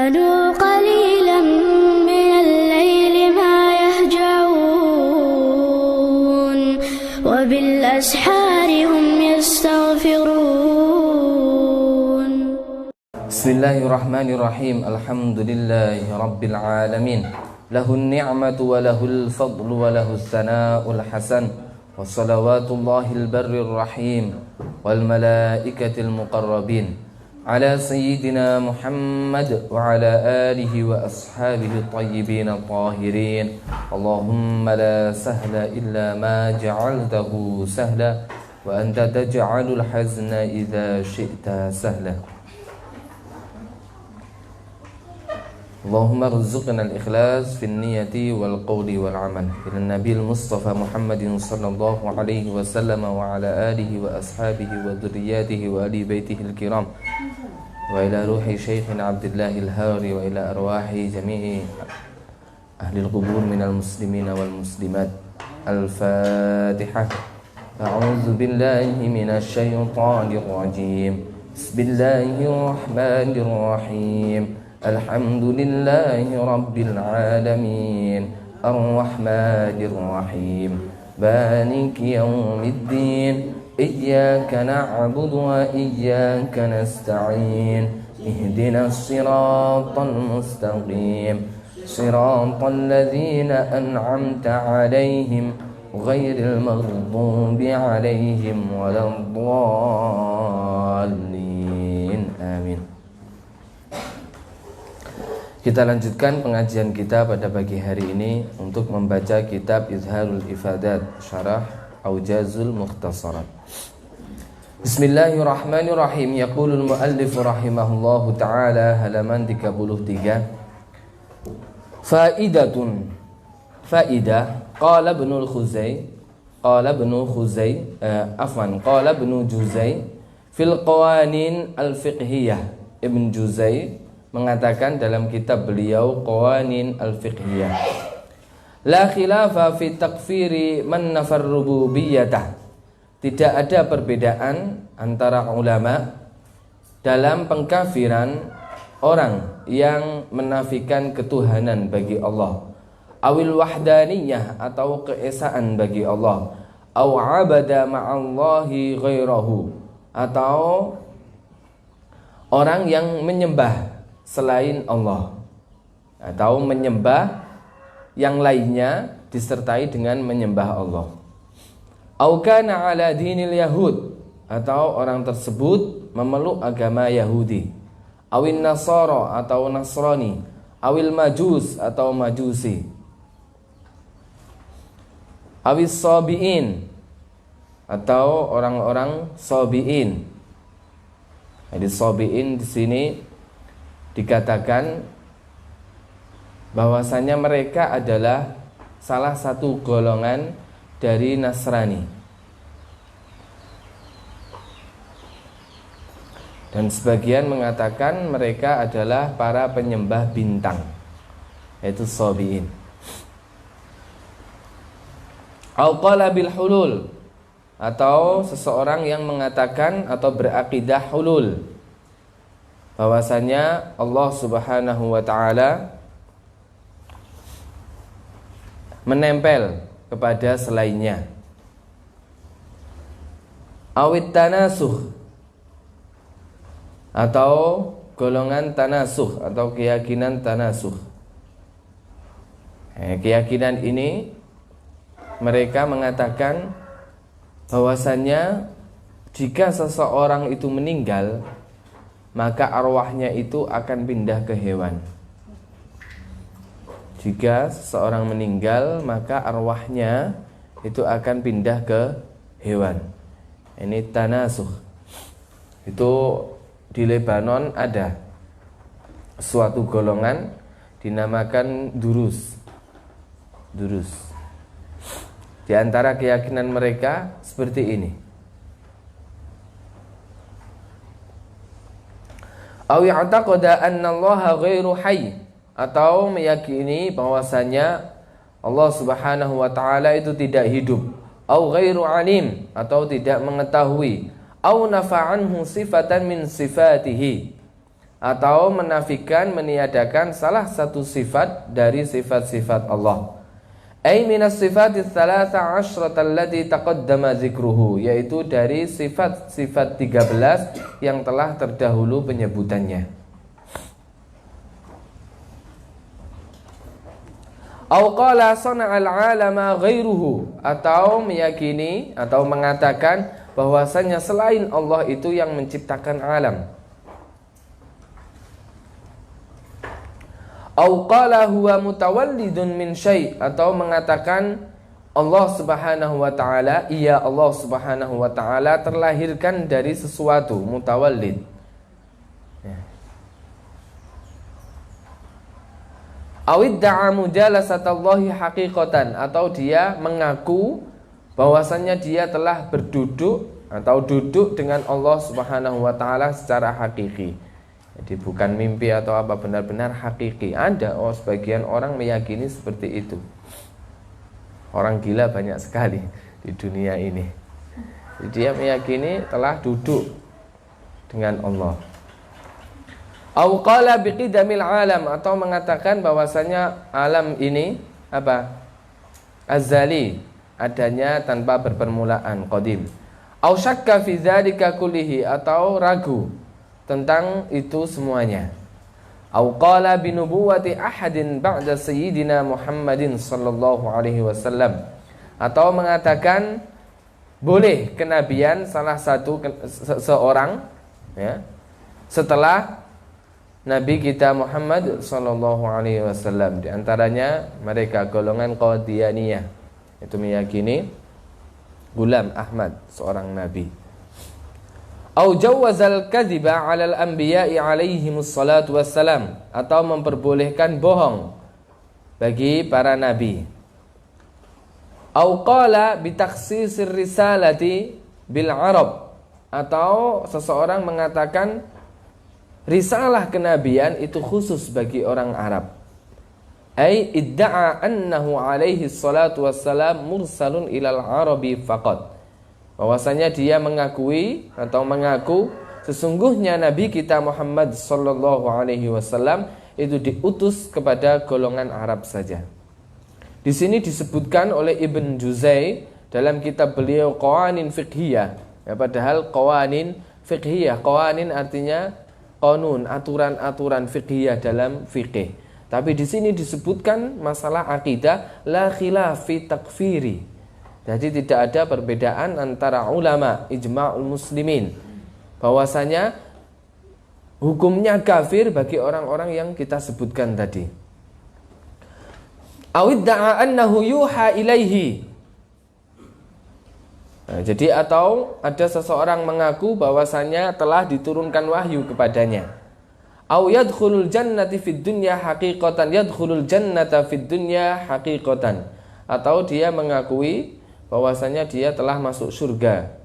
كانوا قليلا من الليل ما يهجعون وبالأسحار هم يستغفرون. بسم الله الرحمن الرحيم. الحمد لله رب العالمين، له النعمة وله الفضل وله الثناء الحسن، وصلوات الله البر الرحيم والملائكة المقربين على سيدنا محمد وعلى آله وأصحابه الطيبين الطاهرين. اللهم لا سهل إلا ما جعلته سهلا وأنت تجعل الحزن إذا شئت سهلا. اللهم ارزقنا الإخلاص في النية والقول والعمل. إلى النبي المصطفى محمد صلى الله عليه وسلم وعلى آله وأصحابه وذرياته وآل بيته الكرام، وإلى روح شيخنا عبد الله الهاري، وإلى أرواح جميع أهل القبور من المسلمين والمسلمات. الفاتحة. أعوذ بالله من الشيطان الرجيم. بسم الله الرحمن الرحيم. الحمد لله رب العالمين الرحمن الرحيم مالك يوم الدين إياك نعبد وإياك نستعين اهدنا الصراط المستقيم صراط الذين أنعمت عليهم غير المغضوب عليهم ولا الضالين. آمين. Kita lanjutkan pengajian kita pada pagi hari ini untuk membaca kitab Izharul Ifadat Syarah Aujazul Mukhtasarat. Bismillahirrahmanirrahim. Yaqulul muallif rahimahullahu ta'ala, halaman 33. Faidatun. Faidah. Qala ibnul Khuzai. Qala ibnu Juzai fil qawanin al-fiqhiyah. Ibn Juzai mengatakan dalam kitab beliau Qawanin al-Fiqhiyah, la khilafa fi takfiri man nafar rububiyyatah. Tidak ada perbedaan antara ulama dalam pengkafiran orang yang menafikan ketuhanan bagi Allah, awil wahdaniyah atau keesaan bagi Allah, aw abada ma'allahi ghairahu atau orang yang menyembah selain Allah atau menyembah yang lainnya disertai dengan menyembah Allah. Au kana ala dinil yahud atau orang tersebut memeluk agama Yahudi, awin nasara atau Nasrani, awil majus atau Majusi, awis sabiin atau orang-orang sabiin. Jadi sabiin di sini dikatakan bahwasanya mereka adalah salah satu golongan dari Nasrani, dan sebagian mengatakan mereka adalah para penyembah bintang, yaitu sabiin. Au qala bil hulul atau seseorang yang mengatakan atau berakidah hulul, bahwasanya Allah Subhanahu wa ta'ala menempel kepada selainnya. Awit tanasuh atau golongan tanasuh atau keyakinan tanasuh. Keyakinan ini mereka mengatakan bahwasanya jika seseorang itu meninggal, maka arwahnya itu akan pindah ke hewan. Jika seseorang meninggal, maka arwahnya itu akan pindah ke hewan. Ini tanasuh. Itu di Lebanon ada suatu golongan dinamakan durus. Di antara keyakinan mereka seperti ini. Aw ya'taqada anna Allah ghairu hayy, atau meyakini bahwasanya Allah Subhanahu wa taala itu tidak hidup, au ghairu alim, atau tidak mengetahui, au nafa'anhu sifatan min sifatihi, atau menafikan, meniadakan salah satu sifat dari sifat-sifat Allah. Ai minas sifatis tsalatsa asyrata allati taqaddama dzikruhu, yaitu dari sifat-sifat 13 yang telah terdahulu penyebutannya. Au qala sana'al 'alama ghairuhu, atau meyakini atau mengatakan bahwasanya selain Allah itu yang menciptakan alam. Au qala huwa mutawallidun min syai', atau mengatakan Allah Subhanahu wa taala, iya Allah Subhanahu wa taala terlahirkan dari sesuatu, mutawallid. Awidda'a mujalasatallahi haqiqatan, atau dia mengaku bahwasannya dia telah berduduk atau duduk dengan Allah Subhanahu wa taala secara hakiki. Jadi bukan mimpi atau apa, benar-benar hakiki. Ada sebagian orang meyakini seperti itu. Orang gila banyak sekali di dunia ini. Jadi dia meyakini telah duduk dengan Allah. Au qala biqidamil alam, atau mengatakan bahwasanya alam ini apa? Azali, adanya tanpa berpermulaan, qadim. Au syakka fi dzalika kullihi, atau ragu tentang itu semuanya. Au qala binubuwwati ahadin ba'da sayyidina Muhammadin sallallahu alaihi wasallam, atau mengatakan boleh kenabian salah satu seorang ya, setelah Nabi kita Muhammad sallallahu alaihi wasallam. Di antaranya mereka golongan Qadianiyah, itu meyakini Ghulam Ahmad seorang nabi. Au jawazal kadhiba 'alal anbiya'i 'alaihimus salatu wassalam, atau memperbolehkan bohong bagi para nabi. Au qala bi takhsisir risalati bil arab, atau seseorang mengatakan risalah kenabian itu khusus bagi orang Arab. Ai idda'a annahu 'alaihi salatu wassalam mursalun ilal arabi faqat, bahwasanya dia mengakui atau mengaku sesungguhnya Nabi kita Muhammad sallallahu alaihi wasallam itu diutus kepada golongan Arab saja. Di sini disebutkan oleh Ibn Juzai dalam kitab beliau Qawanin Fiqhiyah. Ya, padahal qawanin fiqhiyah, qawanin artinya qanun, aturan-aturan fiqhiyah dalam fikih. Tapi di sini disebutkan masalah akidah, la khilaf fi takfiri. Jadi tidak ada perbedaan antara ulama ijma'ul muslimin bahwasanya hukumnya kafir bagi orang-orang yang kita sebutkan tadi. Awidda'a annahu yuha ilaihi. Nah, jadi atau ada seseorang mengaku bahwasanya telah diturunkan wahyu kepadanya. Au yadkhulul jannati fid dunya haqiqatan, yadkhulul jannata fid dunya haqiqatan, atau dia mengakui bahwasanya dia telah masuk surga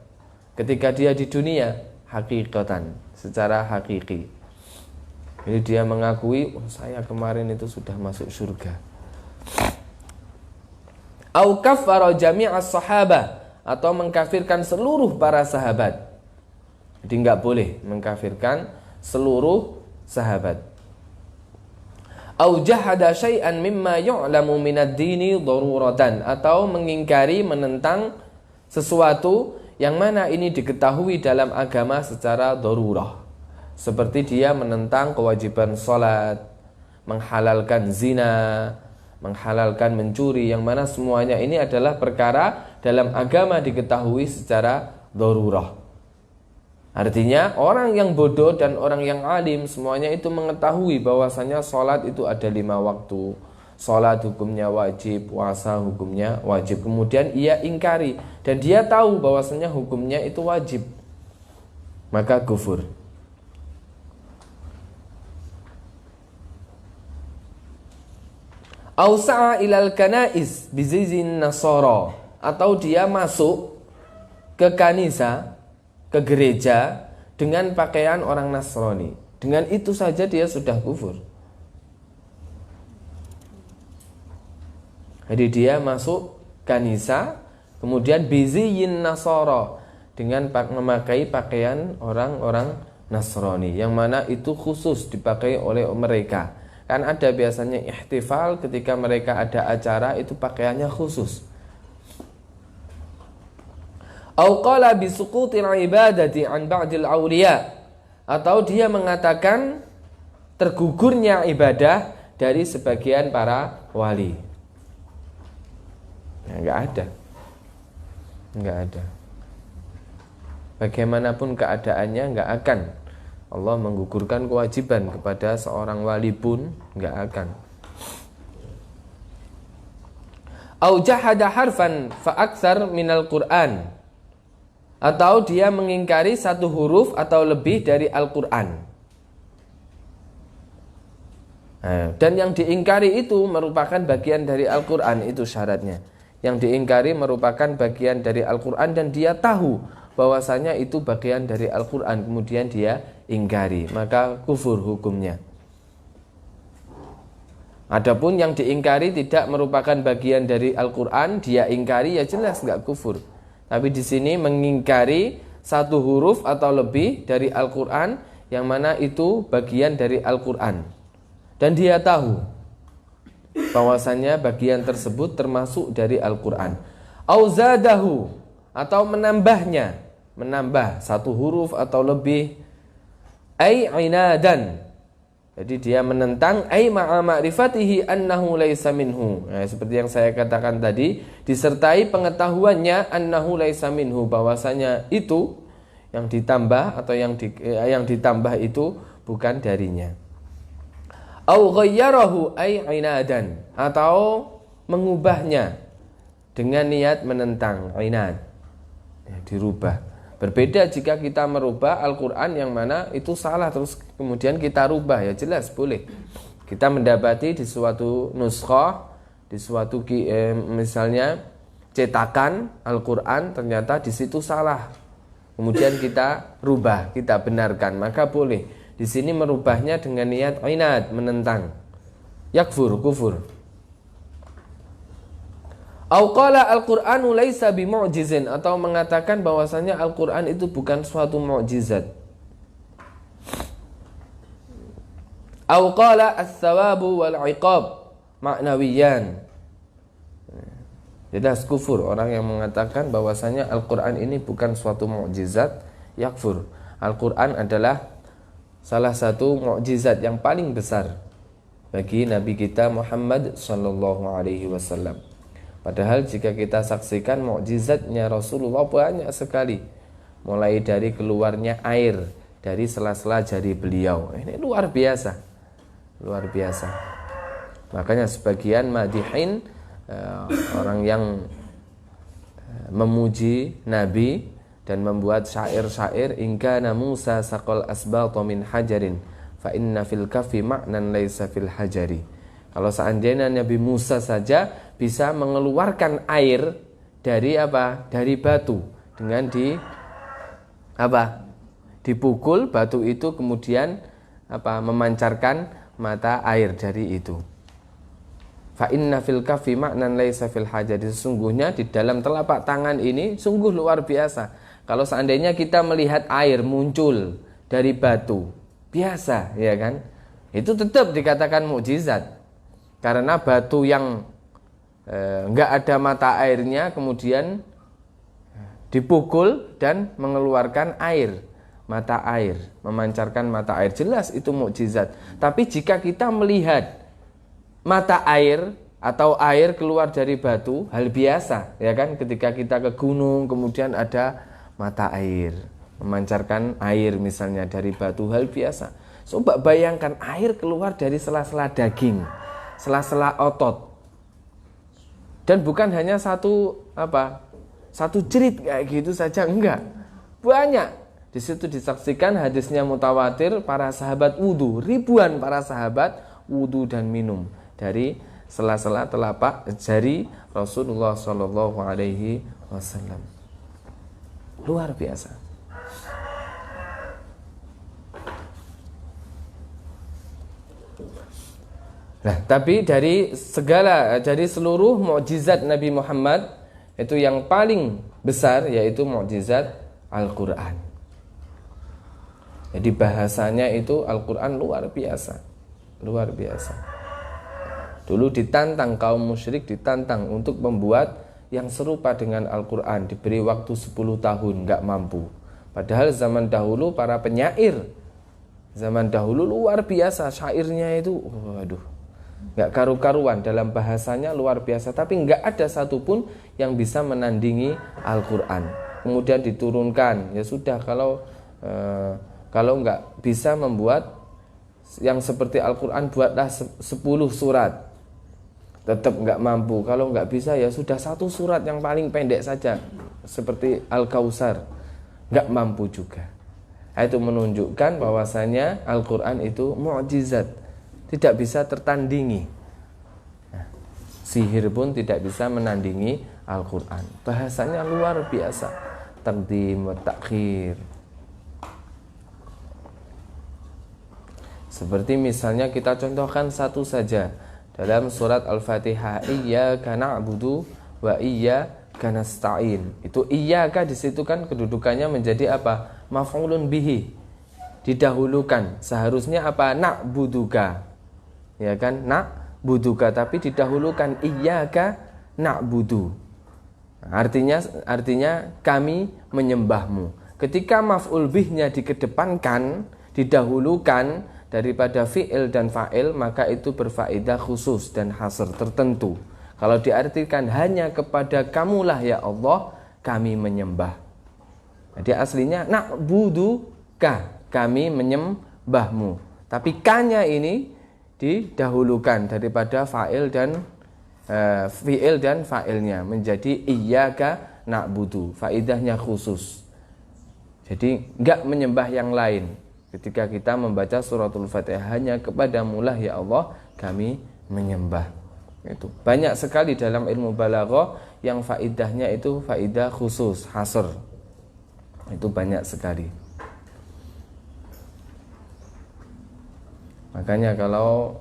ketika dia di dunia, haqiqatan, secara hakiki. Jadi dia mengakui, saya kemarin itu sudah masuk surga. Au kaffara jami'as sahabah, atau mengkafirkan seluruh para sahabat. Jadi enggak boleh mengkafirkan seluruh sahabat. Au jahada syai'an mimma yu'lamu minad dini daruratan, atau mengingkari, menentang sesuatu yang mana ini diketahui dalam agama secara darurah. Seperti dia menentang kewajiban salat, menghalalkan zina, menghalalkan mencuri, yang mana semuanya ini adalah perkara dalam agama diketahui secara darurah. Artinya orang yang bodoh dan orang yang alim semuanya itu mengetahui bahwasanya sholat itu ada 5 waktu. Sholat hukumnya wajib, puasa hukumnya wajib. Kemudian ia ingkari dan dia tahu bahwasanya hukumnya itu wajib, maka kufur. Ausa'a ilal kanais bizizin nasara, atau dia masuk ke kanisa, ke gereja dengan pakaian orang Nasrani. Dengan itu saja dia sudah kufur. Jadi dia masuk kanisa, kemudian biziyin nasara, dengan memakai pakaian orang-orang Nasrani, yang mana itu khusus dipakai oleh mereka. Kan ada biasanya ihtifal ketika mereka ada acara itu pakaiannya khusus. Au qala bi suqutil ibadati an ba'dil awliya, atau dia mengatakan tergugurnya ibadah dari sebagian para wali. Ya, enggak ada. Bagaimanapun keadaannya enggak akan Allah menggugurkan kewajiban kepada seorang wali pun enggak akan. Au jahada harfan fa aktsar minal Qur'an, atau dia mengingkari satu huruf atau lebih dari Al-Qur'an. Dan yang diingkari itu merupakan bagian dari Al-Qur'an, itu syaratnya. Yang diingkari merupakan bagian dari Al-Qur'an dan dia tahu bahwasanya itu bagian dari Al-Qur'an, kemudian dia ingkari, maka kufur hukumnya. Adapun yang diingkari tidak merupakan bagian dari Al-Qur'an, dia ingkari, ya jelas enggak kufur. Tapi di sini mengingkari satu huruf atau lebih dari Al-Qur'an, yang mana itu bagian dari Al-Qur'an, dan dia tahu bahwasanya bagian tersebut termasuk dari Al-Qur'an. Au zadahu, atau menambah satu huruf atau lebih, ai inadan, jadi dia menentang, ai ma'a ma'rifatihi annahu laisa minhu. Seperti yang saya katakan tadi, disertai pengetahuannya annahu laisa minhu, bahwasanya itu yang ditambah atau yang ditambah itu bukan darinya. Au ghayyarahu ai inadan, atau mengubahnya dengan niat menentang, inad, dirubah. Berbeda jika kita merubah Al-Quran yang mana itu salah terus kemudian kita rubah, ya jelas boleh. Kita mendapati di suatu nuskhah, di suatu misalnya cetakan Al-Quran, ternyata di situ salah, kemudian kita rubah, kita benarkan, maka boleh. Di sini merubahnya dengan niat inad, menentang, yakfur, kufur. Au qala al-Qur'anu laisa bimu'jizin, atau mengatakan bahwasanya Al-Qur'an itu bukan suatu mukjizat. Au qala as-sawabu wal 'iqab ma'nawiyan. Jelas kufur orang yang mengatakan bahwasanya Al-Qur'an ini bukan suatu mukjizat, yakfur. Al-Qur'an adalah salah satu mukjizat yang paling besar bagi Nabi kita Muhammad sallallahu alaihi wasallam. Padahal jika kita saksikan mukjizatnya Rasulullah banyak sekali, mulai dari keluarnya air dari sela-sela jari beliau, ini luar biasa, luar biasa. Makanya sebagian madihin, orang yang memuji Nabi dan membuat syair-syair, ingkana Musa saqal asbata min hajarin fa inna fil kafi ma'nan laisa fil hajari. Kalau seandainya Nabi Musa saja bisa mengeluarkan air dari apa? Dari batu, dengan dipukul batu itu, kemudian memancarkan mata air dari itu. Fa inna fil kafi ma'nan laisa fil hajari. Sesungguhnya di dalam telapak tangan ini sungguh luar biasa. Kalau seandainya kita melihat air muncul dari batu biasa, ya kan? Itu tetap dikatakan mukjizat. Karena batu yang enggak ada mata airnya kemudian dipukul dan mengeluarkan air, mata air, memancarkan mata air, jelas itu mukjizat. Tapi jika kita melihat mata air atau air keluar dari batu, hal biasa, ya kan? Ketika kita ke gunung kemudian ada mata air, memancarkan air misalnya dari batu, hal biasa. Coba bayangkan air keluar dari sela-sela daging, sela-sela otot, dan bukan hanya satu jerit kayak gitu saja, enggak, banyak. Di situ disaksikan hadisnya mutawatir, para sahabat wudu, ribuan para sahabat wudu dan minum dari sela-sela telapak jari Rasulullah Shallallahu Alaihi Wasallam. Luar biasa. Nah, tapi dari seluruh mukjizat Nabi Muhammad, itu yang paling besar yaitu mukjizat Al-Quran. Jadi bahasanya itu Al-Quran luar biasa. Luar biasa. Dulu ditantang kaum musyrik, ditantang untuk membuat yang serupa dengan Al-Quran. Diberi waktu 10 tahun, nggak mampu. Padahal zaman dahulu para penyair, zaman dahulu luar biasa. Syairnya itu, waduh, nggak karu-karuan. Dalam bahasanya luar biasa. Tapi nggak ada satupun yang bisa menandingi Al-Quran. Kemudian diturunkan. Ya sudah, kalau nggak bisa membuat yang seperti Al-Quran, buatlah 10 surat. Tetap nggak mampu. Kalau nggak bisa, ya sudah 1 surat yang paling pendek saja, seperti Al-Kautsar. Nggak mampu juga. Itu menunjukkan bahwasanya Al-Quran itu mukjizat, tidak bisa tertandingi. Sihir pun tidak bisa menandingi Al-Quran. Bahasanya luar biasa. Taqdim wa ta'khir. Seperti misalnya kita contohkan satu saja dalam surat Al-Fatihah, iyyaka na'budu wa iyyaka nasta'in. Itu iyyaka di situ kan kedudukannya menjadi apa? Maf'ulun bihi. Didahulukan. Seharusnya apa? Na'buduka. Ya kan? Na'buduka, tapi didahulukan iyyaka na'budu. Artinya kami menyembahmu. Ketika maf'ul bihnya dikedepankan, didahulukan daripada fi'il dan fa'il, maka itu berfaedah khusus dan hasr tertentu. Kalau diartikan hanya kepada kamulah ya Allah kami menyembah. Jadi aslinya na'buduka, kami menyembahmu. Tapi kanya ini didahulukan daripada fa'il dan fi'il dan fa'ilnya menjadi iyyaka na'budu. Faedahnya khusus. Jadi enggak menyembah yang lain. Ketika kita membaca suratul Fatihah, hanya kepadamulah ya Allah kami menyembah. Itu banyak sekali dalam ilmu balaghah yang faedahnya itu faedah khusus, hasr. Itu banyak sekali. Makanya kalau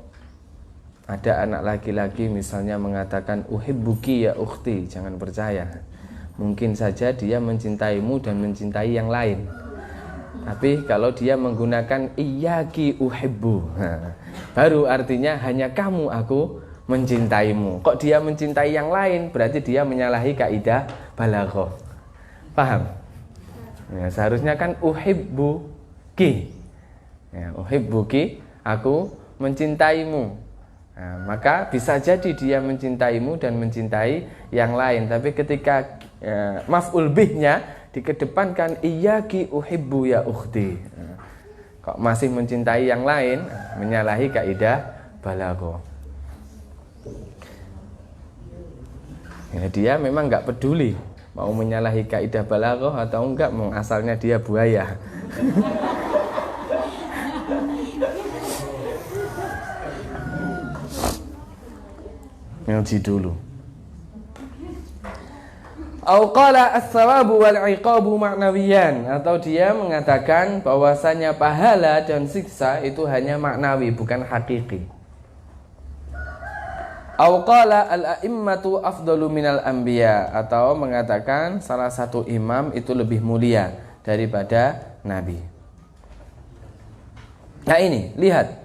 ada anak laki-laki misalnya mengatakan uhibbuki ya ukhti, jangan percaya. Mungkin saja dia mencintaimu dan mencintai yang lain. Tapi kalau dia menggunakan iyyaki uhibbu, baru artinya hanya kamu aku mencintaimu. Kok dia mencintai yang lain? Berarti dia menyalahi kaidah balaghah. Paham? Ya, seharusnya kan uhibbuki. Ya, uhibbuki, aku mencintaimu. Nah, maka bisa jadi dia mencintaimu dan mencintai yang lain. Tapi ketika maf'ul bihnya dikedepankan iyyaki uhibbu ya ukhti, kok masih mencintai yang lain, menyalahi kaidah balaghah. Ya, dia memang nggak peduli mau menyalahi kaidah balaghah atau enggak, asalnya dia buaya. Ngaji dulu. Au qala as-sawabu wal 'iqabu ma'nawiyan, atau dia mengatakan bahwasanya pahala dan siksa itu hanya maknawi, bukan hakiki. Au qala al-a'immatu afdalu minal anbiya, atau mengatakan salah satu imam itu lebih mulia daripada nabi. Nah ini, lihat.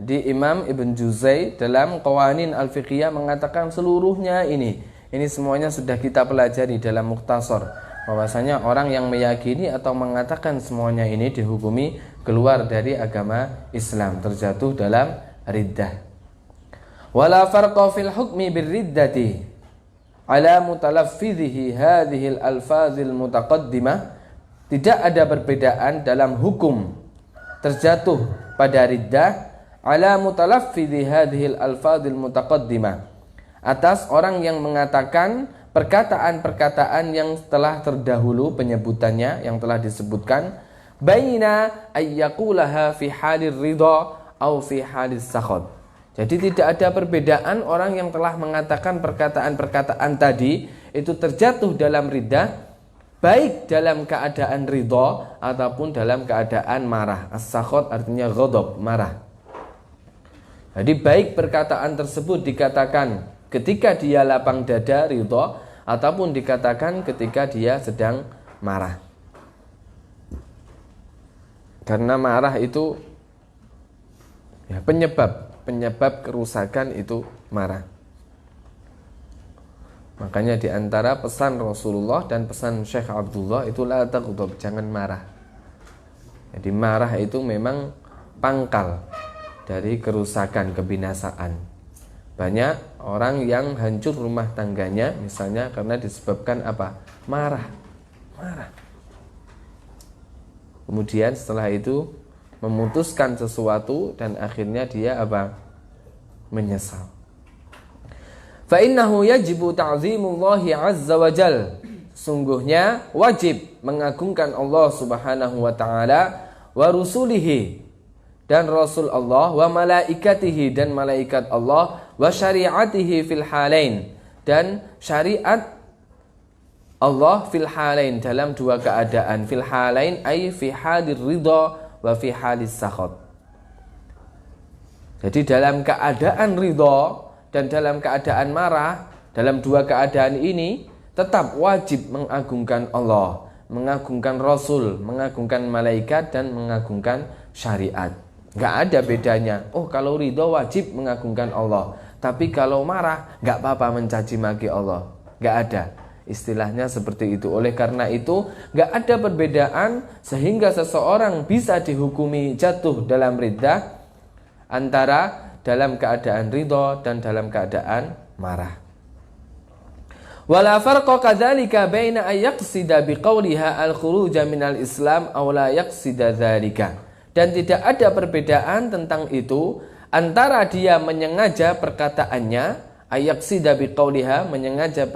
Jadi Imam Ibn Juzai dalam Qawanin al-Fiqhiyah mengatakan seluruhnya ini semuanya sudah kita pelajari dalam Mukhtasar, bahwasanya orang yang meyakini atau mengatakan semuanya ini dihukumi keluar dari agama Islam, terjatuh dalam riddah. Wala farqa fil hukmi birriddati ala mutalaffidhihi hadhihi al-alfazil mutaqaddimah. Tidak ada perbedaan dalam hukum terjatuh pada riddah ala mutalaffidhi hadhihi al-alfazil mutaqaddimah, atas orang yang mengatakan perkataan-perkataan yang telah terdahulu penyebutannya, yang telah disebutkan, baina ayyaqulaha fi halir ridha au fi halis sakhad. Jadi tidak ada perbedaan orang yang telah mengatakan perkataan-perkataan tadi itu terjatuh dalam ridha, baik dalam keadaan ridha ataupun dalam keadaan marah. As-sakhad artinya ghadab, marah. Jadi baik perkataan tersebut dikatakan ketika dia lapang dada ridha, ataupun dikatakan ketika dia sedang marah. Karena marah itu ya, penyebab kerusakan itu marah. Makanya di antara pesan Rasulullah dan pesan Syekh Abdullah itu la taghdab, jangan marah. Jadi marah itu memang pangkal dari kerusakan, kebinasaan. Banyak orang yang hancur rumah tangganya misalnya karena disebabkan apa? Marah. Kemudian setelah itu memutuskan sesuatu dan akhirnya dia apa? Menyesal. Fa innahu yajibu ta'zimullahi azza wa jal. Sungguhnya wajib mengagungkan Allah Subhanahu wa taala wa rusulihi dan rasul Allah wa malaikatihi dan malaikat Allah wa syariatihi fil halain dan syariat Allah fil halain dalam dua keadaan. Fil halain ay fi hadir ridha wa fi halis sakhat. Jadi dalam keadaan ridha dan dalam keadaan marah, dalam dua keadaan ini tetap wajib mengagungkan Allah, mengagungkan Rasul, mengagungkan malaikat dan mengagungkan syariat. Gak ada bedanya. Oh, kalau ridho wajib mengagungkan Allah, tapi kalau marah gak apa-apa mencaci maki Allah. Gak ada. Istilahnya seperti itu. Oleh karena itu gak ada perbedaan sehingga seseorang bisa dihukumi jatuh dalam riddah antara dalam keadaan ridho dan dalam keadaan marah. Wala farqa kadzalika baina ay yaqsida biqauliha al-khuruja minal Islam aw la yaqsida dzalika. Dan tidak ada perbedaan tentang itu antara dia menyengaja perkataannya ay yaqsida biqauliha, menyengaja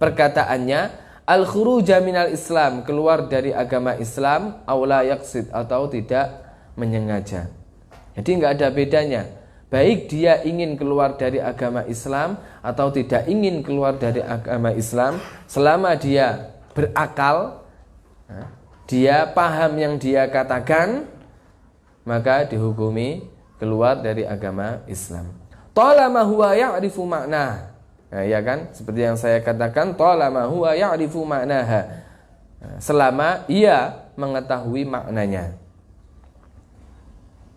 perkataannya al-khuruja minal Islam, keluar dari agama Islam, aw la yaqsid, atau tidak menyengaja. Jadi nggak ada bedanya. Baik dia ingin keluar dari agama Islam atau tidak ingin keluar dari agama Islam, selama dia berakal, dia paham yang dia katakan, maka dihukumi keluar dari agama Islam. Talama huwa ya'rifu makna. Nah, ya kan? Seperti yang saya katakan, talama huwa ya'rifu maknaha. Selama ia mengetahui maknanya.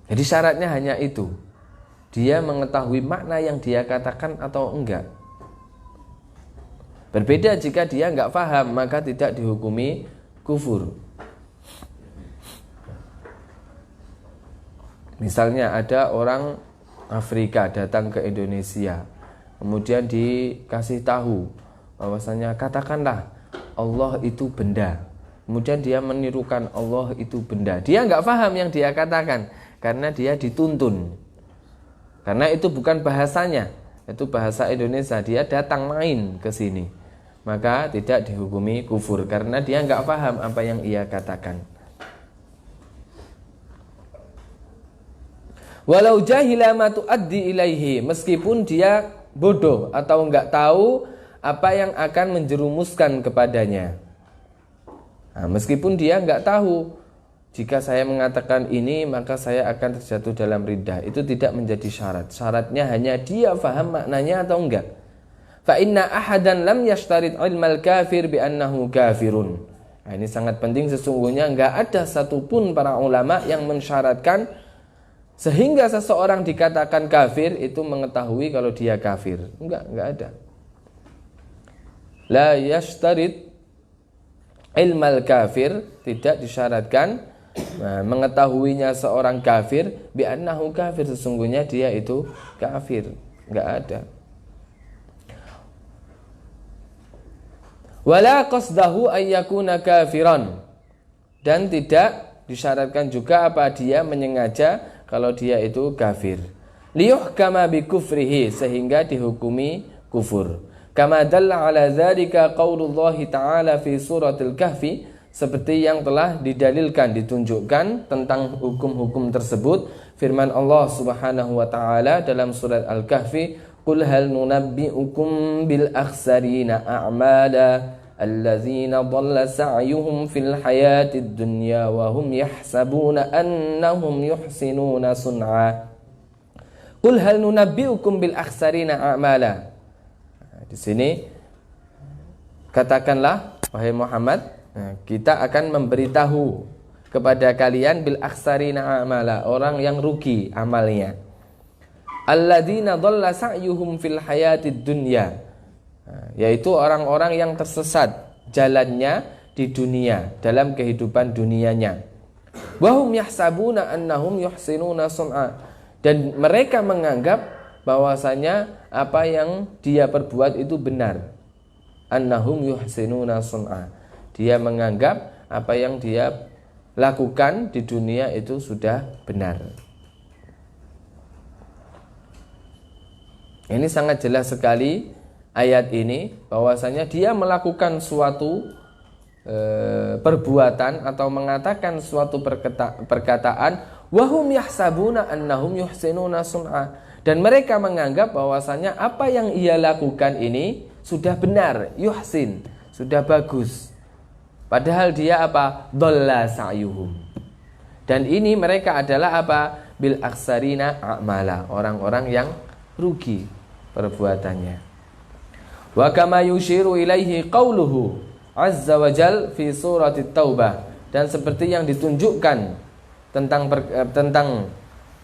Jadi syaratnya hanya itu. Dia mengetahui makna yang dia katakan atau enggak. Berbeda jika dia enggak paham, maka tidak dihukumi kufur. Misalnya ada orang Afrika datang ke Indonesia, kemudian dikasih tahu bahwasanya katakanlah Allah itu benda. Kemudian dia menirukan Allah itu benda. Dia enggak paham yang dia katakan karena dia dituntun. Karena itu bukan bahasanya, itu bahasa Indonesia. Dia datang main ke sini, maka tidak dihukumi kufur karena dia enggak paham apa yang ia katakan. Walau jahila ma tuaddi ilaihi, meskipun dia bodoh atau enggak tahu apa yang akan menjerumuskan kepadanya. Nah, meskipun dia enggak tahu, jika saya mengatakan ini maka saya akan terjatuh dalam riddah, itu tidak menjadi syarat. Syaratnya hanya dia faham maknanya atau enggak. Fa inna ahadan lam yashtarit ilmal kafir bi annahu kafirun. Nah, ini sangat penting. Sesungguhnya enggak ada satupun para ulama yang mensyaratkan sehingga seseorang dikatakan kafir itu mengetahui kalau dia kafir. Enggak ada. La yashtarit ilmal kafir, tidak disyaratkan mengetahuinya seorang kafir bi annahu kafir, sesungguhnya dia itu kafir. Enggak ada. Wala qasdahu ayyakuna kafiran, dan tidak disyaratkan juga apa dia menyengaja kalau dia itu kafir. Liyuhkama bi kufrihi, sehingga dihukumi kufur. Kama dalla ala dzalika qaulullah ta'ala fi suratil kahfi, seperti yang telah didalilkan, ditunjukkan tentang hukum-hukum tersebut firman Allah Subhanahu wa taala dalam surat Al-Kahfi, qul hal nunabbi'ukum bil akhsarina a'mala allazina dhalla sa'yuhum fil hayatid dunya wa hum yahsabuna annahum yuhsinuna sun'a. Qul hal nunabbi'ukum bil akhsarina a'mala. Di sini katakanlah wahai Muhammad, kita akan memberitahu kepada kalian bil aksarina amala, orang yang rugi amalnya. Alladzina dhalla sa'yuhum fil hayatid dunya, yaitu orang-orang yang tersesat jalannya di dunia, dalam kehidupan dunianya. Wahum yahsabuna annahum yuhsinuna sun'a, dan mereka menganggap bahwasanya apa yang dia perbuat itu benar. Annahum yuhsinuna sun'a, dia menganggap apa yang dia lakukan di dunia itu sudah benar. Ini sangat jelas sekali ayat ini, bahwasanya dia melakukan suatu perbuatan atau mengatakan suatu perkataan, wahum yahsabuna annahum yuhsinuna sun'a, dan mereka menganggap bahwasanya apa yang ia lakukan ini sudah benar, yuhsin, sudah bagus. Padahal dia apa? Dhalla sa'yuhum. Dan ini mereka adalah apa? Bil aksarina a'mala, orang-orang yang rugi perbuatannya. Wa kama yushiru ilaihi qauluhu azza wa jal fi surat Taubah, dan seperti yang ditunjukkan tentang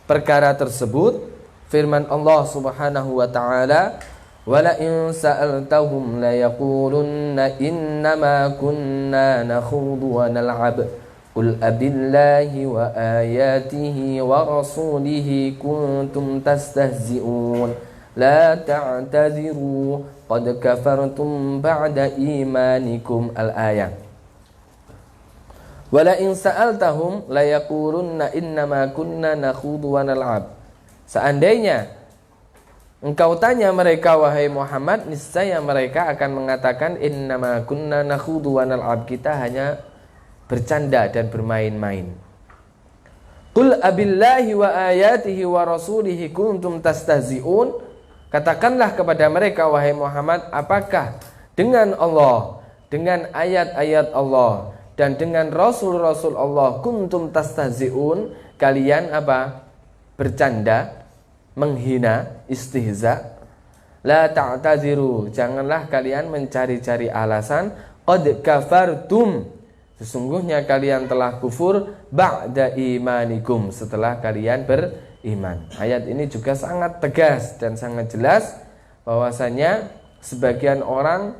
perkara tersebut firman Allah Subhanahu wa taala, wala in sa'altahum la yaqulunna innama kunna nakhudu wa nal'ab qul abillahi wa ayatihi wa rasulihi kuntum tastahzi'un la ta'tadiru qad kafartum ba'da imanikum. Al-ayah. Wala in sa'altahum la yaqulunna innama kunna nakhudu wa nal'ab. Seandainya engkau tanya mereka wahai Muhammad, niscaya mereka akan mengatakan innama kunna nakhudu wa nal'ab, kita hanya bercanda dan bermain-main. Qul abillahi wa ayatihi wa rasulihi kuntum tastahzi'un. Katakanlah kepada mereka wahai Muhammad, apakah dengan Allah, dengan ayat-ayat Allah dan dengan rasul-rasul Allah kuntum tastahzi'un, kalian apa? Bercanda, menghina, istihza. La ta'tadziru, janganlah kalian mencari-cari alasan. Qad kafartum, sesungguhnya kalian telah kufur ba'da imanikum, setelah kalian beriman. Ayat ini juga sangat tegas dan sangat jelas bahwasanya sebagian orang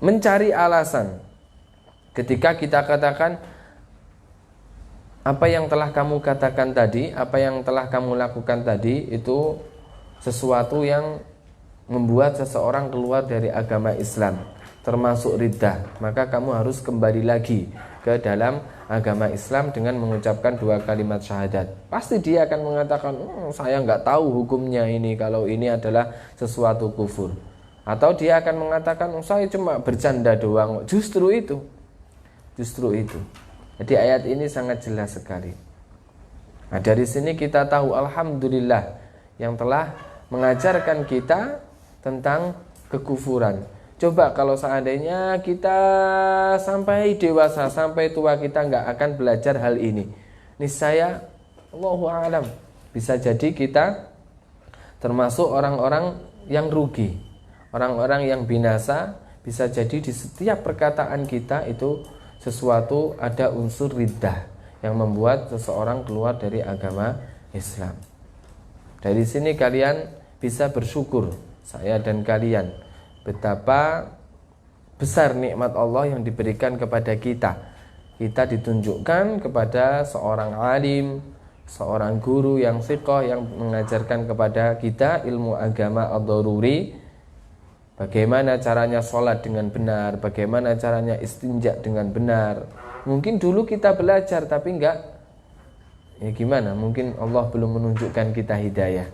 mencari alasan ketika kita katakan apa yang telah kamu katakan tadi, apa yang telah kamu lakukan tadi itu sesuatu yang membuat seseorang keluar dari agama Islam, termasuk riddah, maka kamu harus kembali lagi ke dalam agama Islam dengan mengucapkan 2 kalimat syahadat. Pasti dia akan mengatakan, saya nggak tahu hukumnya ini, kalau ini adalah sesuatu kufur. Atau dia akan mengatakan, saya cuma bercanda doang. Justru itu. Jadi ayat ini sangat jelas sekali. Nah, dari sini kita tahu alhamdulillah yang telah mengajarkan kita tentang kekufuran. Coba kalau seandainya kita sampai dewasa, sampai tua, kita nggak akan belajar hal ini, niscaya Allahu a'lam, bisa jadi kita termasuk orang-orang yang rugi, orang-orang yang binasa. Bisa jadi di setiap perkataan kita itu sesuatu, ada unsur riddah yang membuat seseorang keluar dari agama Islam. Dari sini kalian bisa bersyukur, saya dan kalian, betapa besar nikmat Allah yang diberikan kepada kita. Kita ditunjukkan kepada seorang alim, seorang guru yang thiqah, yang mengajarkan kepada kita ilmu agama ad-daruri. Bagaimana caranya sholat dengan benar, bagaimana caranya istinja dengan benar. Mungkin dulu kita belajar tapi enggak, ya gimana, mungkin Allah belum menunjukkan kita hidayah.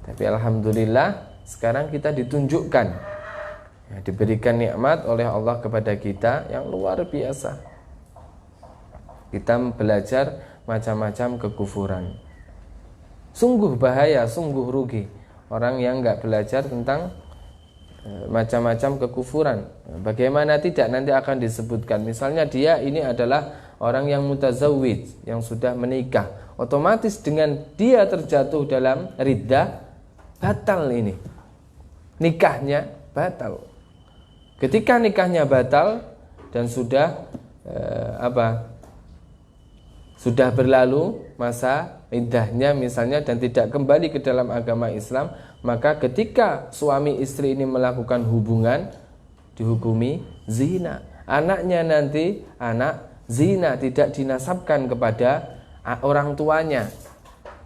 Tapi alhamdulillah sekarang kita ditunjukkan, ya, diberikan nikmat oleh Allah kepada kita yang luar biasa. Kita belajar macam-macam kekufuran. Sungguh bahaya, sungguh rugi orang yang enggak belajar tentang macam-macam kekufuran. Bagaimana tidak, nanti akan disebutkan. Misalnya dia ini adalah orang yang mutazawwij, yang sudah menikah, otomatis dengan dia terjatuh dalam riddah, batal ini, nikahnya batal. Ketika nikahnya batal dan sudah sudah berlalu masa iddahnya misalnya dan tidak kembali ke dalam agama Islam, maka ketika suami istri ini melakukan hubungan dihukumi zina. Anaknya nanti anak zina, tidak dinasabkan kepada orang tuanya.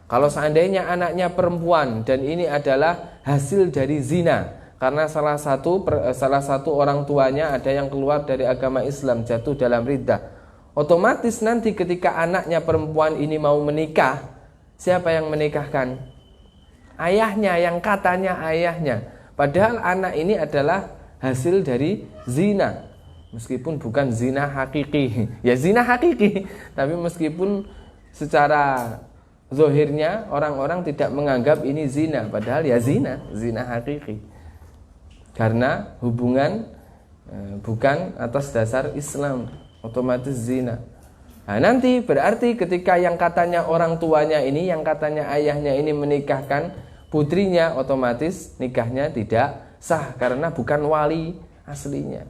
Kalau seandainya anaknya perempuan dan ini adalah hasil dari zina, karena salah satu orang tuanya ada yang keluar dari agama Islam, jatuh dalam riddah, otomatis nanti ketika anaknya perempuan ini mau menikah, siapa yang menikahkan? Ayahnya, yang katanya ayahnya. Padahal anak ini adalah hasil dari zina. Meskipun bukan zina hakiki. Ya zina hakiki, tapi meskipun secara zahirnya orang-orang tidak menganggap ini zina, padahal ya zina hakiki. Karena hubungan bukan atas dasar Islam, otomatis zina. Nah, nanti berarti ketika yang katanya orang tuanya ini, yang katanya ayahnya ini menikahkan putrinya, otomatis nikahnya tidak sah karena bukan wali aslinya.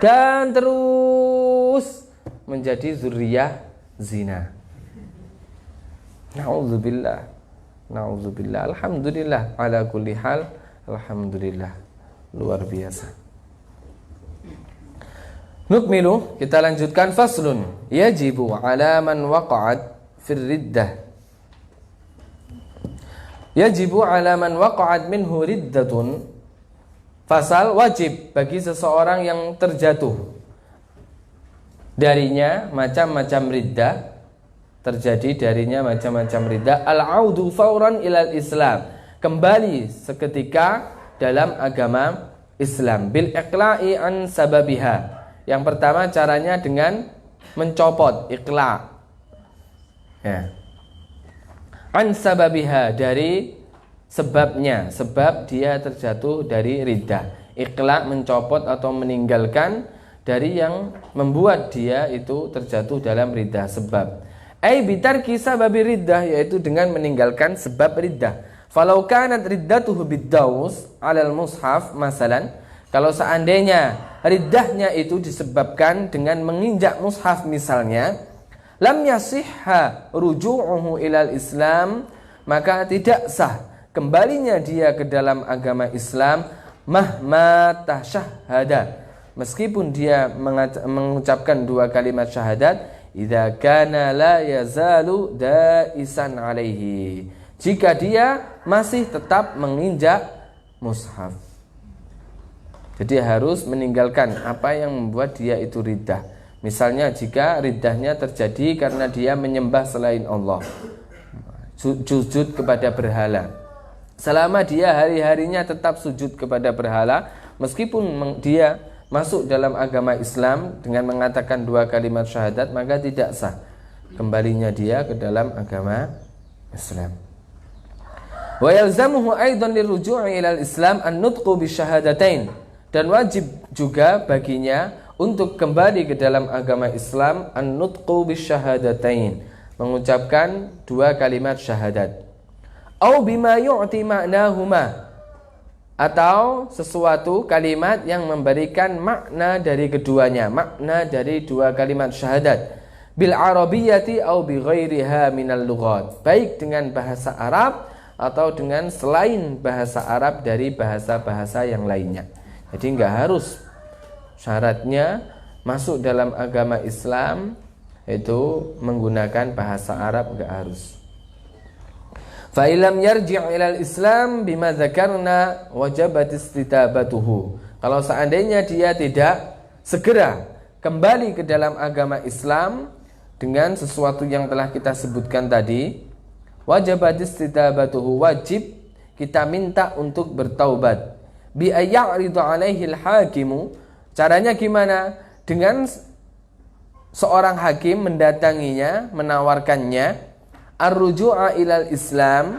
Dan terus menjadi zuriyah zina. Na'udzubillah. Alhamdulillah ala kulli hal. Alhamdulillah, luar biasa. Nukmilu, kita lanjutkan. Faslun, yajibu ala man waqa'at fir riddah. Yajibu ala man waqa'at minhu riddatun. Fasal, wajib bagi seseorang yang terjatuh darinya macam-macam riddah, terjadi darinya macam-macam riddah, al-audu fauran ilal Islam, kembali seketika dalam agama Islam, bil iqla'i an sababiha. Yang pertama caranya dengan mencopot, iqla', ya, an sababiha, dari sebabnya, sebab dia terjatuh dari riddah. Iqla', mencopot atau meninggalkan dari yang membuat dia itu terjatuh dalam riddah, sebab. Ai bitarki sababi riddah, yaitu dengan meninggalkan sebab riddah. Falau kanat riddatuhu biddaus 'alal mushaf masalan, kalau seandainya riddahnya itu disebabkan dengan menginjak mushaf misalnya, lam yasihha ruju'uhu ilal Islam, maka tidak sah kembalinya dia ke dalam agama Islam, mahma tasyahhada, meskipun dia mengucapkan dua kalimat syahadat, idza kana la yazalu daisan alaihi, jika dia masih tetap menginjak mushaf. Jadi harus meninggalkan apa yang membuat dia itu riddah. Misalnya jika riddahnya terjadi karena dia menyembah selain Allah, sujud kepada berhala, selama dia hari-harinya tetap sujud kepada berhala, meskipun dia masuk dalam agama Islam dengan mengatakan dua kalimat syahadat, maka tidak sah kembalinya dia ke dalam agama Islam. Wa yalzamuhu aidan liruju'i ilal Islam an-nutqu bisyahadatain, dan wajib juga baginya untuk kembali ke dalam agama Islam an-nutqu bisyahadatain, mengucapkan dua kalimat syahadat. Au bima yu'ti ma'nahuma, atau sesuatu kalimat yang memberikan makna dari keduanya, makna dari dua kalimat syahadat, bil arabiyyati au bi ghairiha minal lughat, baik dengan bahasa Arab atau dengan selain bahasa Arab dari bahasa-bahasa yang lainnya. Jadi enggak harus syaratnya masuk dalam agama Islam itu menggunakan bahasa Arab, enggak harus. Fa illam yarji' ilal Islam bima dzakarna wajabat istitabatuhu. Kalau seandainya dia tidak segera kembali ke dalam agama Islam dengan sesuatu yang telah kita sebutkan tadi, wajabat istitabatuhu, wajib kita minta untuk bertaubat. Bi ayya'ridu 'alaihi al-hakimu, caranya gimana? Dengan seorang hakim mendatanginya, menawarkannya ar-ruju'a ilal Islam,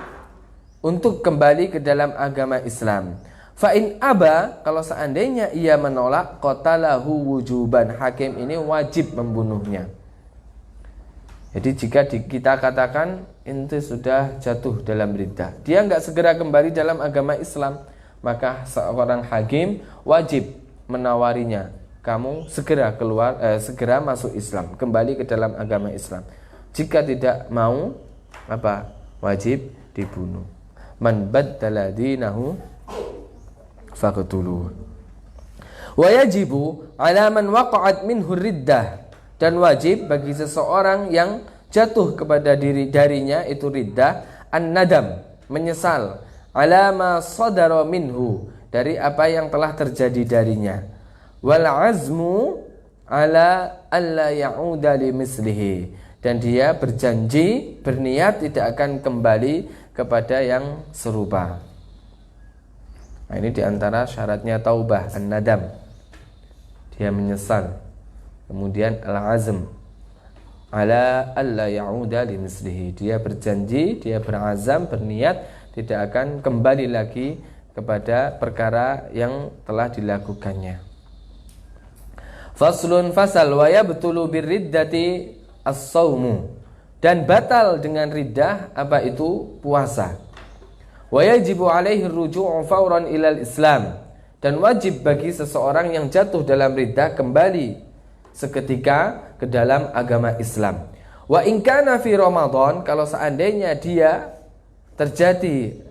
untuk kembali ke dalam agama Islam. Fa in aba, kalau seandainya ia menolak, qatalahu wujuban, hakim ini wajib membunuhnya. Jadi jika kita katakan ente sudah jatuh dalam riddah, dia enggak segera kembali dalam agama Islam, maka seorang hakim wajib menawarinya, kamu segera masuk Islam, kembali ke dalam agama Islam. Jika tidak mau, wajib dibunuh. Man baddala dinahu faqtuluh. Wa yajibu 'ala man waqa'at minhu riddah, dan wajib bagi seseorang yang jatuh kepada darinya itu riddah, an-nadam, menyesal, 'ala ma sadara minhu, dari apa yang telah terjadi darinya, wal azmu 'ala alla ya'uda limislihi, dan dia berjanji, berniat tidak akan kembali kepada yang serupa. Nah, ini diantara syaratnya taubah, an-nadam, dia menyesal. Kemudian al-azm, ala alla ya'uda limislihi, dia berjanji, dia berazam, berniat tidak akan kembali lagi kepada perkara yang telah dilakukannya. Faslun fasal wa yabtulu birriddati as-saumu, dan batal dengan riddah apa itu? Puasa. Wa yajibu alaihi ruju'u fawran ilal Islam, dan wajib bagi seseorang yang jatuh dalam riddah kembali seketika ke dalam agama Islam. Wa in kana fi Ramadan, kalau seandainya dia terjadi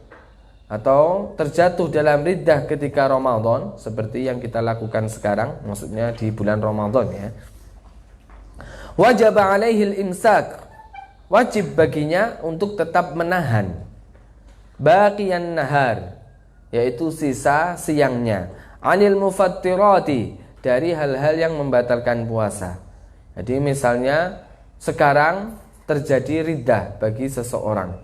atau terjatuh dalam riddah ketika Ramadan, seperti yang kita lakukan sekarang, maksudnya di bulan Ramadan ya. Wajib alaihi al-imsak, wajib baginya untuk tetap menahan baqiyan nahar, yaitu sisa siangnya, anil mufattirati, dari hal-hal yang membatalkan puasa. Jadi misalnya sekarang terjadi riddah bagi seseorang,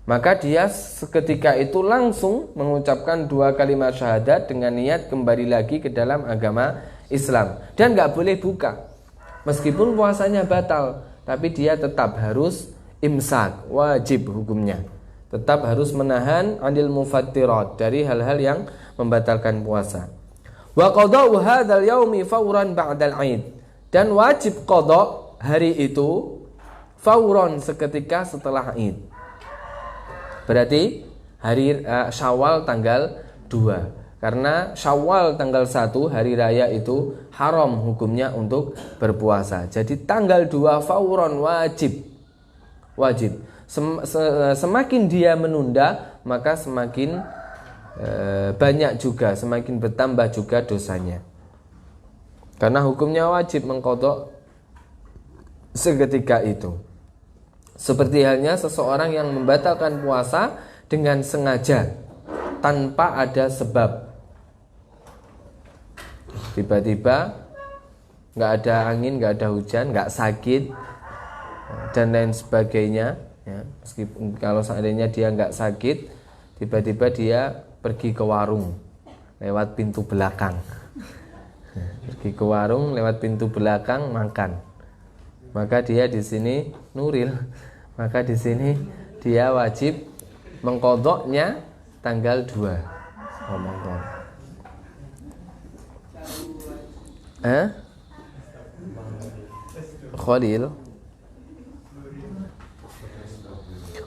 maka dia seketika itu langsung mengucapkan 2 kalimat syahadat dengan niat kembali lagi ke dalam agama Islam, dan gak boleh buka. Meskipun puasanya batal, tapi dia tetap harus imsak, wajib hukumnya. Tetap harus menahan anil mufattirat, dari hal-hal yang membatalkan puasa. Wa qada'u hadzal yaumi fawran ba'dal 'id, dan wajib qada hari itu fawran, seketika setelah Id. Berarti hari Syawal tanggal 2. Karena Syawal tanggal 1 hari raya itu haram hukumnya untuk berpuasa. Jadi tanggal 2 fauron, wajib. Semakin dia menunda, maka semakin banyak juga, semakin bertambah juga dosanya. Karena hukumnya wajib mengqadha seketika itu. Seperti halnya seseorang yang membatalkan puasa dengan sengaja tanpa ada sebab. Tiba-tiba nggak ada angin, nggak ada hujan, nggak sakit dan lain sebagainya ya. Meskipun kalau seandainya dia nggak sakit, tiba-tiba dia pergi ke warung lewat pintu belakang, pergi ke warung lewat pintu belakang makan, maka dia di sini nuril, maka di sini dia wajib mengqadhanya tanggal 2 Ramadan. Khalil.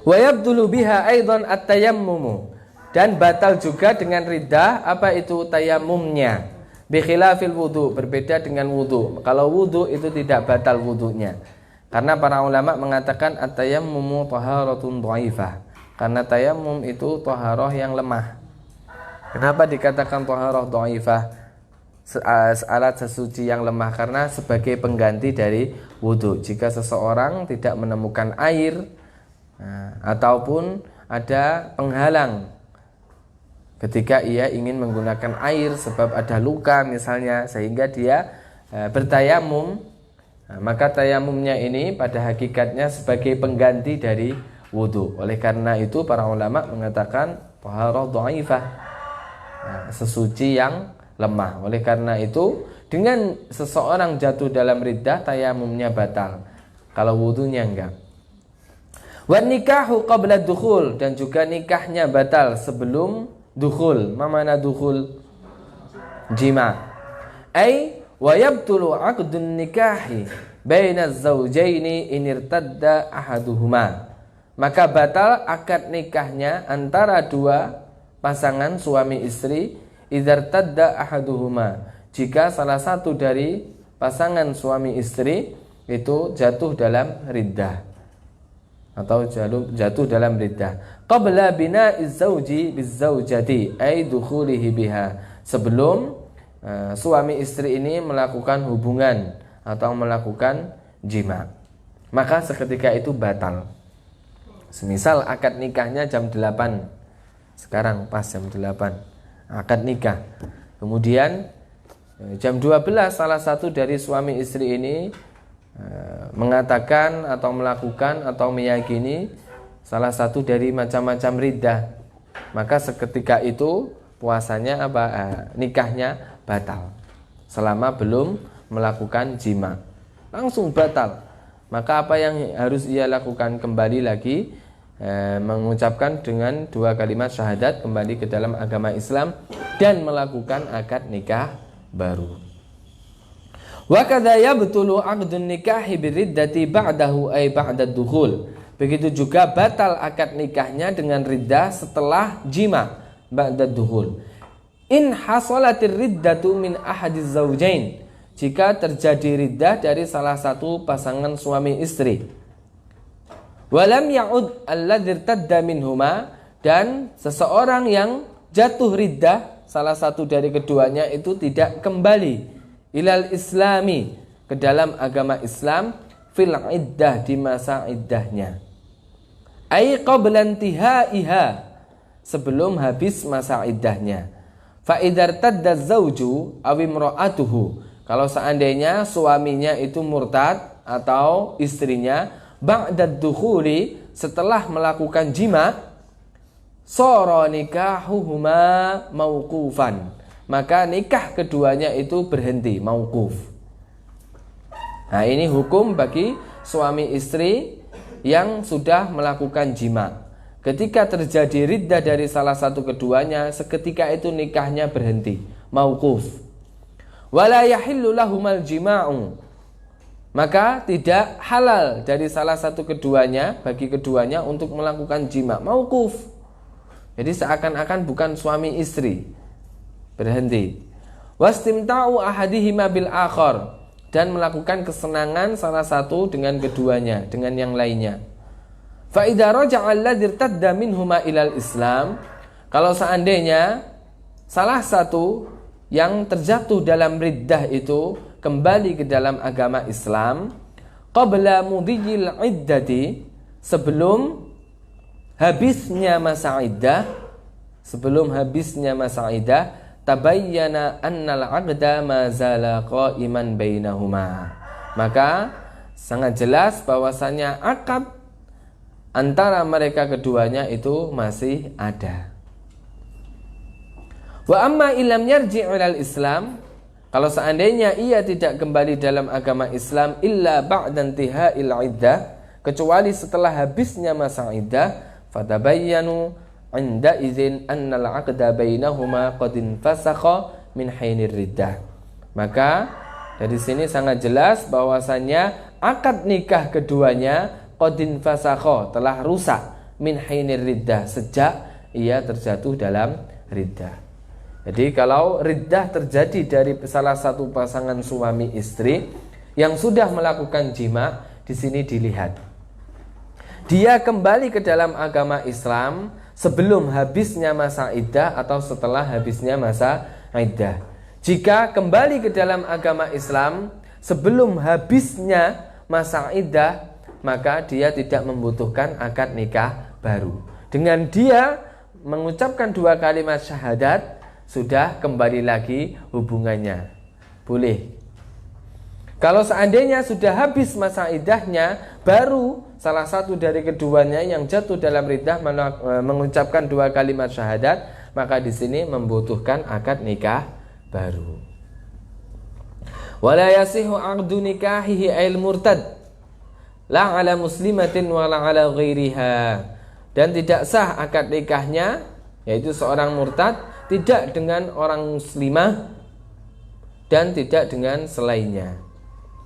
Wa yabdulu biha aidan at-tayammum, dan batal juga dengan riddah apa itu tayammumnya. Bi khilafil wudu, berbeda dengan wudu. Kalau wudu itu tidak batal wudunya. Karena para ulama mengatakan at-tayammumu taharatun dhaifah. Karena tayammum itu taharah yang lemah. Kenapa dikatakan taharah dhaifah? Alat sesuci yang lemah, karena sebagai pengganti dari wudhu. Jika seseorang tidak menemukan air ataupun ada penghalang ketika ia ingin menggunakan air sebab ada luka misalnya, sehingga dia bertayamum, maka tayamumnya ini pada hakikatnya sebagai pengganti dari wudhu. Oleh karena itu para ulama mengatakan taharah dhaifah, sesuci yang lemah. Oleh karena itu dengan seseorang jatuh dalam riddah, tayamumnya batal, kalau wudunya enggak. Wan nikahu qabla dukhul, dan juga nikahnya batal sebelum dukhul. Ma mana dukhul? Jima. Ai wa yabtulu 'aqdun nikahi baina az-zawjaini in irtadda ahaduhuma. Maka batal akad nikahnya antara dua pasangan suami istri, idzar tadda ahaduhuma, jika salah satu dari pasangan suami istri itu jatuh dalam riddah atau jatuh dalam riddah qabla bina'iz zauji bizzaujati ay dukhulihi biha, sebelum suami istri ini melakukan hubungan atau melakukan jima, maka seketika itu batal. Semisal akad nikahnya jam 8, sekarang pas jam 8 akad nikah, kemudian jam 12 salah satu dari suami istri ini mengatakan atau melakukan atau meyakini salah satu dari macam-macam riddah, maka seketika itu puasanya nikahnya batal selama belum melakukan jima, langsung batal. Maka apa yang harus ia lakukan? Kembali lagi mengucapkan dengan 2 kalimat syahadat, kembali ke dalam agama Islam dan melakukan akad nikah baru. Wa kadza yabtulu 'aqdun nikahi biriddati ba'dahu ay ba'da dukhul. Begitu juga batal akad nikahnya dengan riddah setelah jima, ba'da dukhul. In hasalatir riddatu min ahadiz zawjain, jika terjadi riddah dari salah satu pasangan suami istri. Walam ya'ud alladzi irtadda minhuma, dan seseorang yang jatuh riddah salah satu dari keduanya itu tidak kembali ilal islami, ke dalam agama Islam, fil iddah, di masa iddahnya, ai qabla intihaiha, sebelum habis masa iddahnya. Fa idzar tadda zauju aw imra'atuhu, kalau seandainya suaminya itu murtad atau istrinya ba'da dukhuli, setelah melakukan jima, sara nikahuhuma mauqufan, maka nikah keduanya itu berhenti, mauquf. Nah, ini hukum bagi suami istri yang sudah melakukan jima. Ketika terjadi riddah dari salah satu keduanya, seketika itu nikahnya berhenti, mauquf. Wala yahillu lahumal jima'u, maka tidak halal dari salah satu keduanya, bagi keduanya untuk melakukan jima, mauquf. Jadi seakan-akan bukan suami istri, berhenti. Wastimta'u ahadihima bil akhar, dan melakukan kesenangan salah satu dengan keduanya, dengan yang lainnya. Fa idza raja'a alladzi irtadda minhuma ilal Islam, kalau seandainya salah satu yang terjatuh dalam riddah itu kembali ke dalam agama Islam, qabla mudhiyil iddati, sebelum habisnya masa iddah, tabayyana annal 'aqda ma zala qa'iman bainahuma, maka sangat jelas bahwasanya akad antara mereka keduanya itu masih ada. Wa amma illam yarji' ilal Islam, kalau seandainya ia tidak kembali dalam agama Islam illa ba'da intiha'il iddah, kecuali setelah habisnya masa iddah, fatabayyanu 'inda idzin annal 'aqda bainahuma qad infasakha min hainir riddah, maka dari sini sangat jelas bahwasanya akad nikah keduanya qad infasakha, telah rusak, min hainir riddah, sejak ia terjatuh dalam riddah. Jadi kalau riddah terjadi dari salah satu pasangan suami istri yang sudah melakukan jima, di sini dilihat dia kembali ke dalam agama Islam sebelum habisnya masa iddah atau setelah habisnya masa iddah. Jika kembali ke dalam agama Islam sebelum habisnya masa iddah, maka dia tidak membutuhkan akad nikah baru. Dengan dia mengucapkan 2 kalimat syahadat, sudah kembali lagi hubungannya, boleh. Kalau seandainya sudah habis masa iddahnya, baru salah satu dari keduanya yang jatuh dalam riddah mengucapkan 2 kalimat syahadat, maka di sini membutuhkan akad nikah baru. Wala yasihu 'aqdu nikahihi ail murtad la 'ala muslimatin wa la 'ala ghairiha, dan tidak sah akad nikahnya, yaitu seorang murtad, tidak dengan orang muslimah dan tidak dengan selainnya,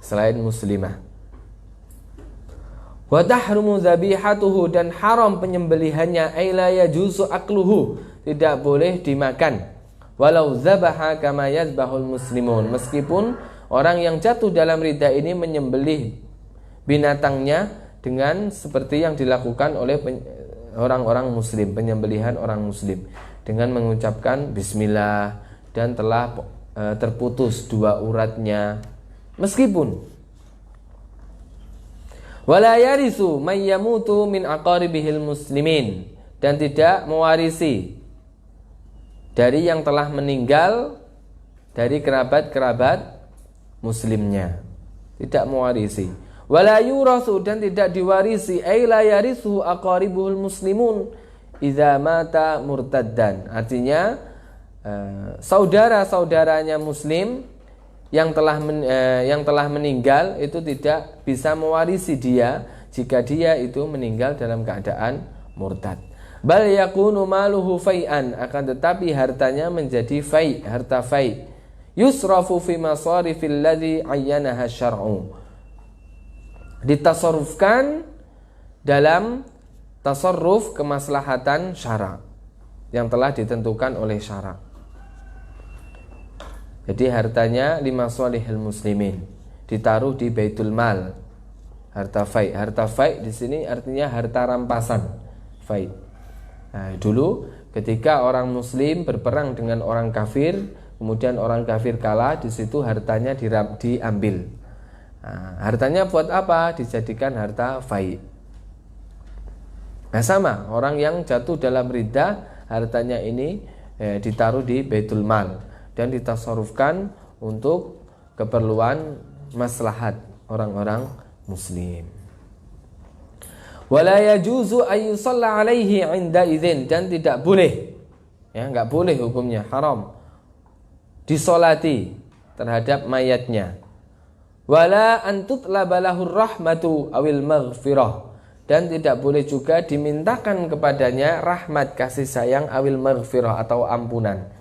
selain muslimah. Wa tahrumu dzabihatuhu, dan haram penyembelihannya, ay la yajuzu akluhu, tidak boleh dimakan. walau zabaha kama yazbahul muslimun, meskipun orang yang jatuh dalam ridha ini menyembelih binatangnya dengan seperti yang dilakukan oleh orang-orang muslim, penyembelihan orang muslim dengan mengucapkan bismillah dan telah terputus dua uratnya, meskipun wala yarisu may yamutu min aqaribihil muslimin, dan tidak mewarisi dari yang telah meninggal dari kerabat-kerabat muslimnya, tidak mewarisi. Wala yurasu, dan tidak diwarisi, ay la yarisu aqaribuhul muslimun idza mata murtaddan, artinya saudara-saudaranya muslim yang telah meninggal itu tidak bisa mewarisi dia jika dia itu meninggal dalam keadaan murtad. Bal yakunu maluhu fai'an, akan tetapi hartanya menjadi fai', harta fai'. Yusrafu fi masarifil ladzi ayyanaha syar'u, ditasarrufkan dalam tasarruf kemaslahatan syara' yang telah ditentukan oleh syara'. Jadi hartanya lima solihil muslimin, ditaruh di baitul mal, harta fai'. Harta fai' di sini artinya harta rampasan, fai'. Nah, dulu ketika orang muslim berperang dengan orang kafir, kemudian orang kafir kalah, di situ hartanya diambil. Nah, hartanya buat apa? Dijadikan harta fai'. Nah, sama orang yang jatuh dalam ridha, hartanya ini ditaruh di baitul mal dan ditasarrufkan untuk keperluan maslahat orang-orang muslim. Wala yajuzu ay yusalla alaihi 'inda idzin, dan tidak boleh, ya, enggak boleh hukumnya, haram disolati terhadap mayatnya. Wala an tutlaba lahur rahmatu awil maghfirah, dan tidak boleh juga dimintakan kepadanya rahmat, kasih sayang, awil maghfirah atau ampunan.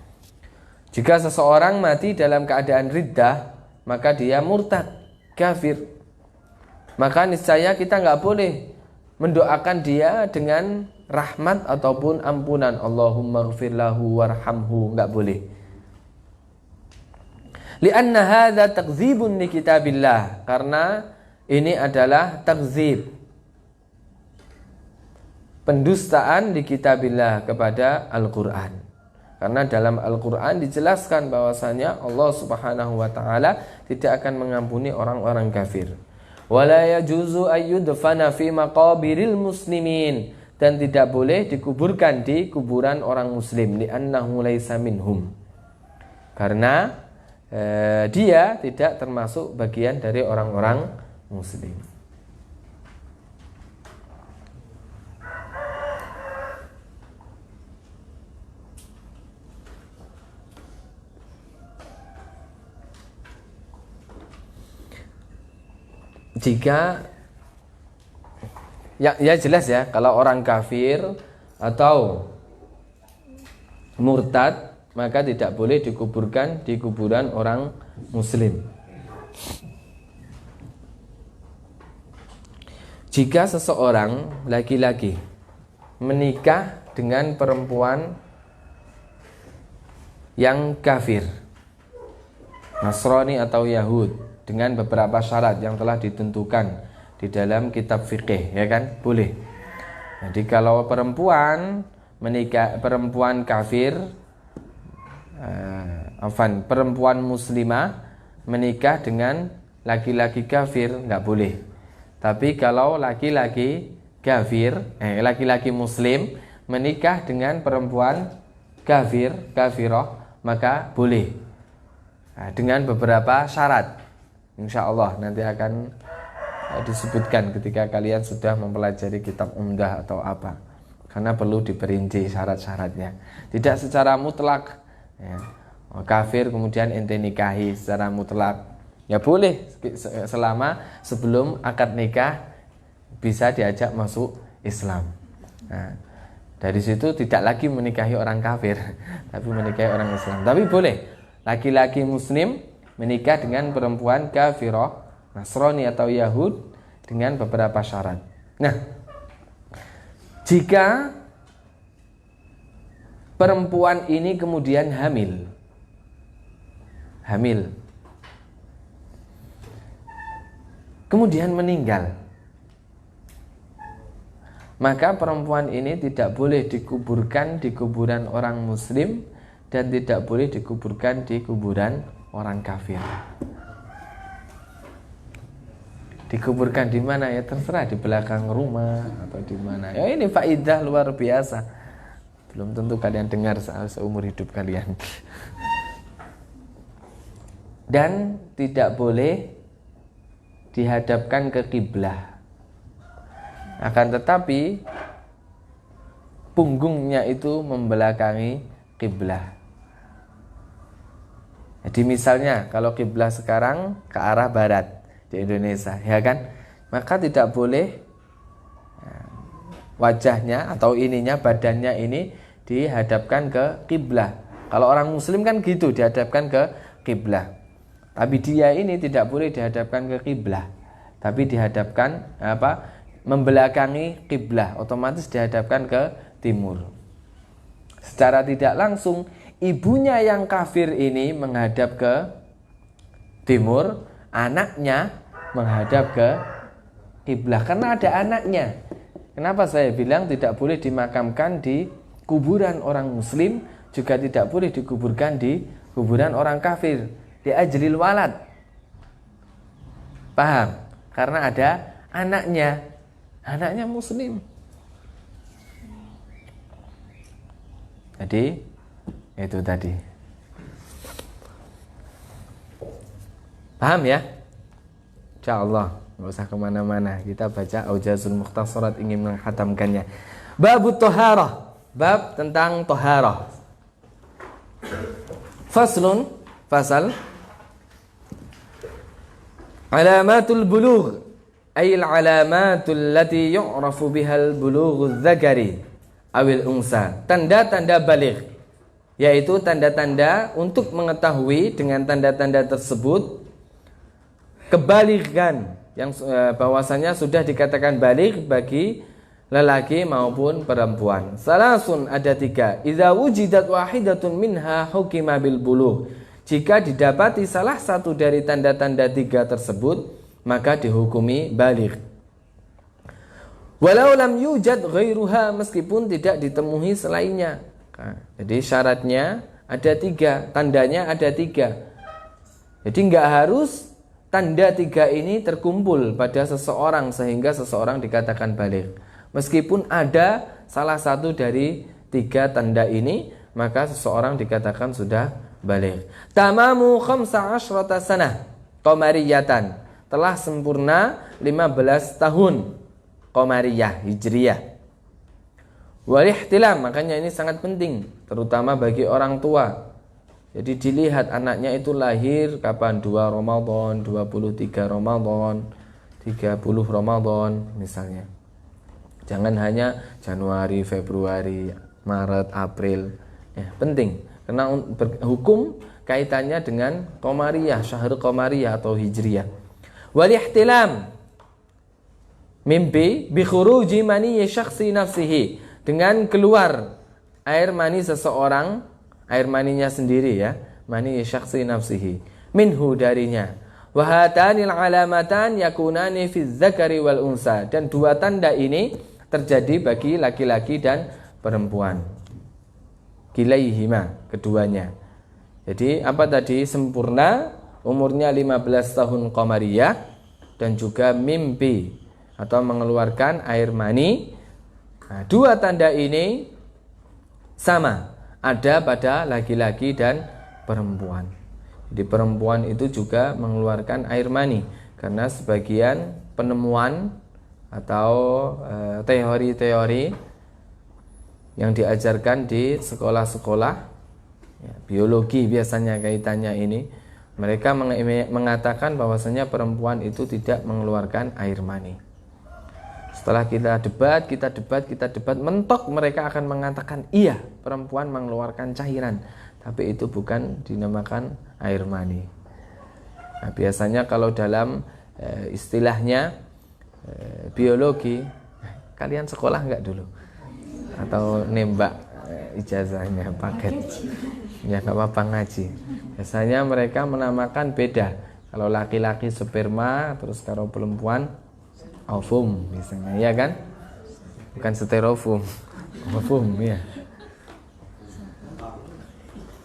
Jika seseorang mati dalam keadaan riddah, maka dia murtad, kafir. Maka niscaya kita enggak boleh mendoakan dia dengan rahmat ataupun ampunan. Allahumma ighfir lahu warhamhu, enggak boleh. Lianna hadza takdzibun li kitabillah, karena ini adalah takdzib, pendustaan li kitabillah, kepada Al-Qur'an. Karena dalam Al-Qur'an dijelaskan bahwasanya Allah Subhanahu wa taala tidak akan mengampuni orang-orang kafir. Wala yajuzu ayyudfana fi maqabiril muslimin, dan tidak boleh dikuburkan di kuburan orang muslim, li'annahu laisa minhum, karena dia tidak termasuk bagian dari orang-orang muslim. Jika ya jelas ya, kalau orang kafir atau murtad, maka tidak boleh dikuburkan di kuburan orang muslim. Jika seseorang laki-laki menikah dengan perempuan yang kafir, Nasrani atau Yahud, dengan beberapa syarat yang telah ditentukan di dalam kitab fikih, ya kan, boleh. Jadi kalau perempuan menikah, perempuan kafir, perempuan muslimah menikah dengan laki-laki kafir, nggak boleh. Tapi kalau laki-laki kafir, laki-laki muslim menikah dengan perempuan kafirah, maka boleh. Dengan beberapa syarat. Insya Allah nanti akan disebutkan ketika kalian sudah mempelajari kitab Umdah atau apa, karena perlu diperinci syarat-syaratnya. Tidak secara mutlak, ya. Kafir kemudian ente nikahi secara mutlak, ya boleh, selama sebelum akad nikah bisa diajak masuk Islam. Nah, dari situ tidak lagi menikahi orang kafir, tapi menikahi orang Islam. Tapi boleh laki-laki muslim menikah dengan perempuan kafirah, Nasrani atau Yahud, dengan beberapa syarat. Nah, jika perempuan ini kemudian hamil, kemudian meninggal, maka perempuan ini tidak boleh dikuburkan di kuburan orang muslim dan tidak boleh dikuburkan di kuburan orang kafir. Dikuburkan di mana ya terserah, di belakang rumah atau di mana. Ya ini faidah luar biasa. Belum tentu kalian dengar seumur hidup kalian. Dan tidak boleh dihadapkan ke kiblah. Akan tetapi punggungnya itu membelakangi kiblah. Jadi misalnya kalau kiblah sekarang ke arah barat di Indonesia, ya kan? Maka tidak boleh wajahnya atau ininya, badannya ini dihadapkan ke kiblah. Kalau orang muslim kan gitu, dihadapkan ke kiblah. Tapi dia ini tidak boleh dihadapkan ke kiblah, tapi dihadapkan membelakangi kiblah, otomatis dihadapkan ke timur. Secara tidak langsung ibunya yang kafir ini menghadap ke timur, anaknya menghadap ke kiblah karena ada anaknya. Kenapa saya bilang tidak boleh dimakamkan di kuburan orang muslim, juga tidak boleh dikuburkan di kuburan orang kafir, di ajlil walad. Paham? Karena ada anaknya muslim. Jadi itu tadi. Paham ya? Insyaallah, nggak usah kemana-mana. Kita baca Aujazul Mukhtasarat ingin menghatamkannya. Babut Toharah, bab tentang toharah. Faslun, fasal. Alamatul bulugh, ay al-alamatul lati yu'rafu bihal bulughudz zakari awil unsa. Tanda-tanda baligh, yaitu tanda-tanda untuk mengetahui dengan tanda-tanda tersebut kebalighan yang bahwasanya sudah dikatakan baligh bagi lelaki maupun perempuan. Salasun, ada 3. Idza wujidat wahidatun minha hukima bil bulugh. Jika didapati salah satu dari tanda-tanda 3 tersebut, maka dihukumi baligh. Walau lam yujad ghairuha, meskipun tidak ditemui selainnya. Jadi syaratnya ada 3, tandanya ada 3. Jadi enggak harus tanda 3 ini terkumpul pada seseorang sehingga seseorang dikatakan baligh. Meskipun ada salah satu dari 3 tanda ini, maka seseorang dikatakan sudah baligh. Tamamu 15 sanah qamariyatan, telah sempurna 15 tahun qamariyah hijriyah. Wal ihtilam, makanya ini sangat penting terutama bagi orang tua. Jadi dilihat anaknya itu lahir kapan, 2 Ramadan, 23 Ramadan, 30 Ramadan misalnya. Jangan hanya Januari, Februari, Maret, April. Ya, penting karena hukum kaitannya dengan qamariyah, syahr qamariyah atau hijriyah. Wal ihtilam, mimpi bi khuruji mani syakhsi nafsihi, dengan keluar air mani seseorang, air maninya sendiri ya, mani syakhsi nafsihi, minhu darinya. Wa hatanil alamatan yakunani fi dzakari wal unsa, dan 2 tanda ini terjadi bagi laki-laki dan perempuan. Kilaihima, keduanya. Jadi apa tadi? Sempurna, umurnya 15 tahun qamariyah, dan juga mimpi atau mengeluarkan air mani. Nah, 2 tanda ini sama ada pada laki-laki dan perempuan. Jadi perempuan itu juga mengeluarkan air mani, karena sebagian penemuan atau teori-teori yang diajarkan di sekolah-sekolah ya, biologi biasanya kaitannya ini, mereka mengatakan bahwasanya perempuan itu tidak mengeluarkan air mani. Setelah kita debat, mentok mereka akan mengatakan iya, perempuan mengeluarkan cairan, tapi itu bukan dinamakan air mani. Nah, biasanya kalau dalam istilahnya biologi, kalian sekolah enggak dulu? Atau nembak ijazahnya paket. Ya nggak apa-apa ngaji. Biasanya mereka menamakan beda. Kalau laki-laki sperma, terus kalau perempuan ovum misalnya, ya kan? Bukan styrofoam, ovum ya.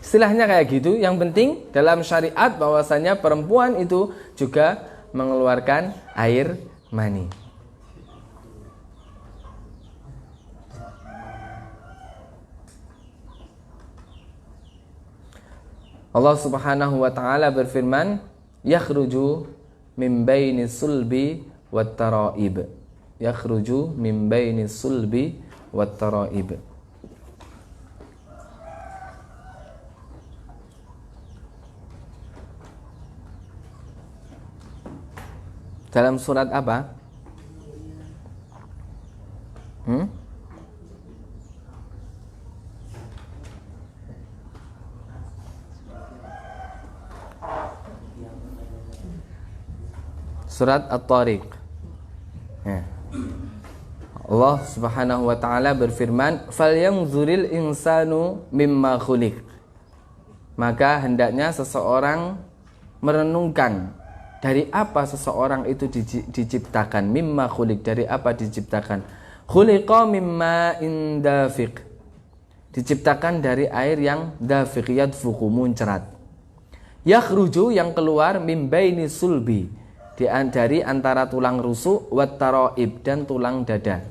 Istilahnya kayak gitu. Yang penting dalam syariat bahwasanya perempuan itu juga mengeluarkan air mani. Allah Subhanahu wa taala berfirman, yakhruju min baini sulbi wat taraib. Yakhruju min baini sulbi wat taraib. Dalam surat apa? Surat At-Tariq. Ya. Allah Subhanahu wa taala berfirman, "Falyanzuril insanu mimma khuliq." Maka hendaknya seseorang merenungkan dari apa seseorang itu diciptakan. Mimma khuliq, dari apa diciptakan? Khuliqa mimma indafiq. Diciptakan dari air yang dafiq, yadfuqu, muncrat. Yakhruju, yang keluar, mim baini sulbi, dari antara tulang rusuk, wat taraib, dan tulang dada.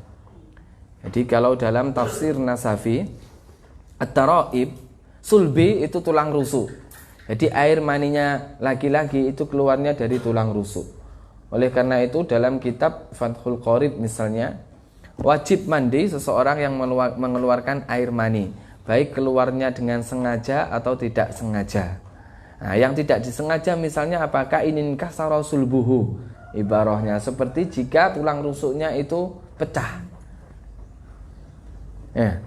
Jadi kalau dalam tafsir Nasafi, at-taraib, sulbi itu tulang rusuk. Jadi air maninya laki-laki itu keluarnya dari tulang rusuk. Oleh karena itu dalam kitab Fathul Qorib misalnya, wajib mandi seseorang yang mengeluarkan air mani, baik keluarnya dengan sengaja atau tidak sengaja. Nah, yang tidak disengaja misalnya apakah inin kasara sulbuhu, ibarahnya seperti jika tulang rusuknya itu pecah. Ya,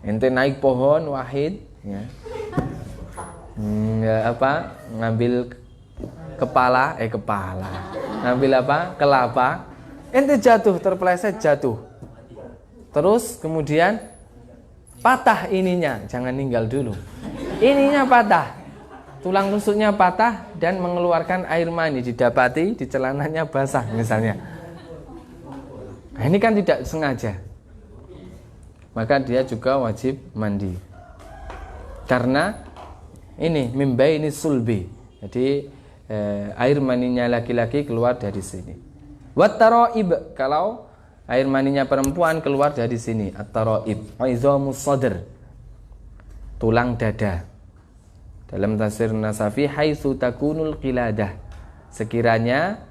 ente naik pohon wahid, ya. Ngambil kepala, ngambil kelapa, ente jatuh, terpeleset jatuh, terus kemudian patah ininya, jangan ninggal dulu, ininya patah, tulang rusuknya patah dan mengeluarkan air mani, didapati di celananya basah misalnya. Nah, ini kan tidak sengaja, maka dia juga wajib mandi karena ini mimbai ini sulbi. Jadi air maninya laki-laki keluar dari sini. Wat taraib, kalau air maninya perempuan keluar dari sini. At-taraib, aizamus sadr, tulang dada. Dalam tafsir Nasafi, haitsu takunul qiladah, sekiranya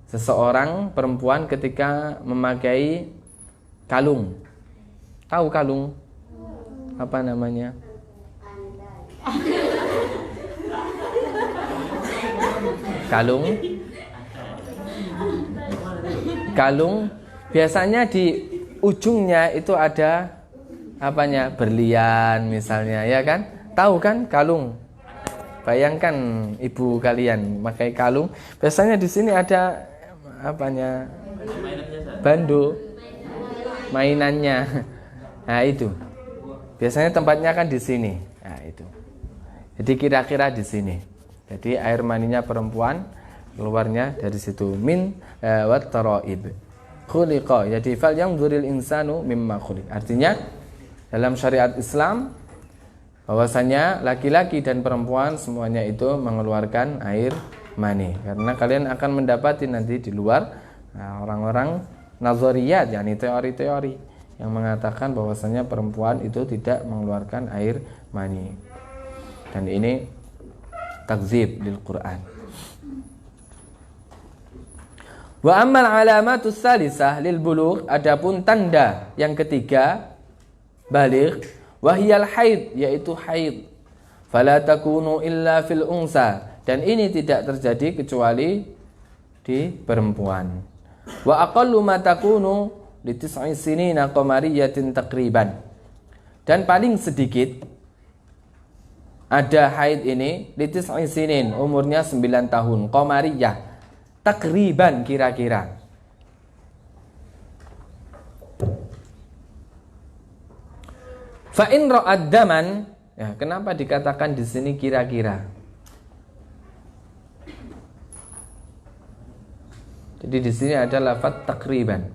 seseorang perempuan ketika memakai kalung. Tahu kalung? Apa namanya? Kalung biasanya di ujungnya itu ada apanya? Berlian misalnya, ya kan? Tahu kan kalung? Bayangkan ibu kalian pakai kalung, biasanya di sini ada apanya? Bando, mainannya. Nah, itu. Biasanya tempatnya kan di sini. Nah, itu. Jadi kira-kira di sini. Jadi air maninya perempuan keluarnya dari situ, min wat taraib. Khuliqa, jadi fal yanzuril insanu mimma khuliq. Artinya dalam syariat Islam bahwasanya laki-laki dan perempuan semuanya itu mengeluarkan air mani. Karena kalian akan mendapati nanti di luar orang-orang nazariyat, yakni teori-teori yang mengatakan bahwasanya perempuan itu tidak mengeluarkan air mani. Dan ini takzib lil Quran. Wa ammal alamatus salisah lil bulugh, adapun tanda yang ketiga baligh, wahyal haid, yaitu haid. Fala takunu illa fil unsa, dan ini tidak terjadi kecuali di perempuan. Wa aqallu ma takunu li 9 sinina qamariyatin takriban, dan paling sedikit ada haid ini li 9 sinin, umurnya 9 tahun, qamariyah, takriban, kira-kira. Fa in ra'ad daman, ya, kenapa dikatakan di sini kira-kira? Jadi di sini ada lafaz takriban.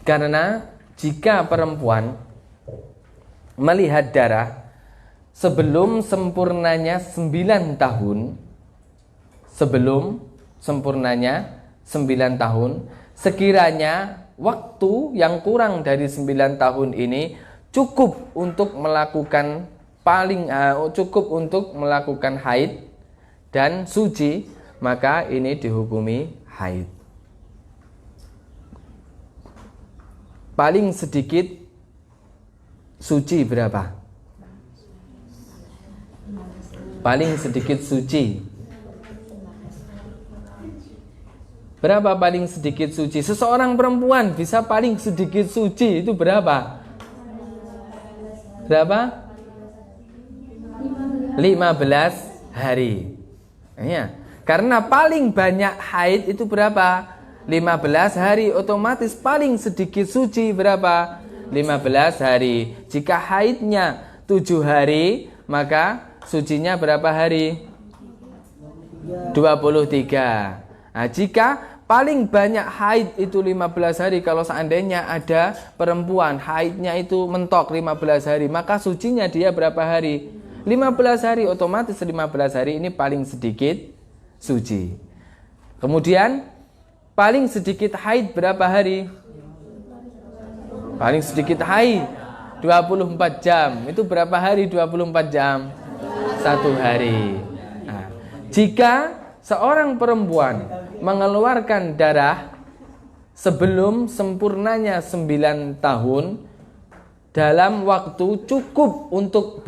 Karena jika perempuan melihat darah sebelum sempurnanya 9 tahun, sekiranya waktu yang kurang dari 9 tahun ini cukup untuk melakukan haid dan suci, maka ini dihukumi haid. Paling sedikit suci berapa? Paling sedikit suci berapa? Paling sedikit suci seseorang perempuan bisa paling sedikit suci itu berapa? 15 hari. Ya. Karena paling banyak haid itu berapa? 15 hari. Otomatis paling sedikit suci berapa? 15 hari. Jika haidnya 7 hari, maka sucinya berapa hari? 23. Nah, jika paling banyak haid itu 15 hari, kalau seandainya ada perempuan haidnya itu mentok 15 hari, maka sucinya dia berapa hari? 15 hari. Otomatis 15 hari ini paling sedikit suci. Kemudian paling sedikit haid berapa hari? Paling sedikit haid 24 jam. Itu berapa hari 24 jam? 1 hari. Nah, jika seorang perempuan mengeluarkan darah sebelum sempurnanya 9 tahun dalam waktu cukup untuk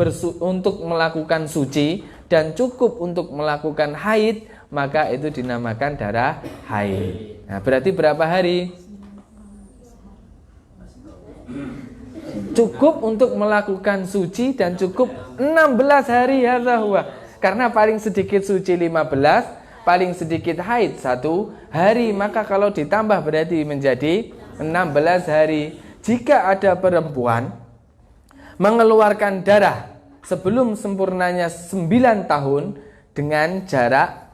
melakukan suci dan cukup untuk melakukan haid, maka itu dinamakan darah haid. Nah, berarti berapa hari? Cukup untuk melakukan suci dan cukup 16 hari ya huwa. Karena paling sedikit suci 15, paling sedikit haid 1 hari, maka kalau ditambah berarti menjadi 16 hari. Jika ada perempuan mengeluarkan darah sebelum sempurnanya 9 tahun dengan jarak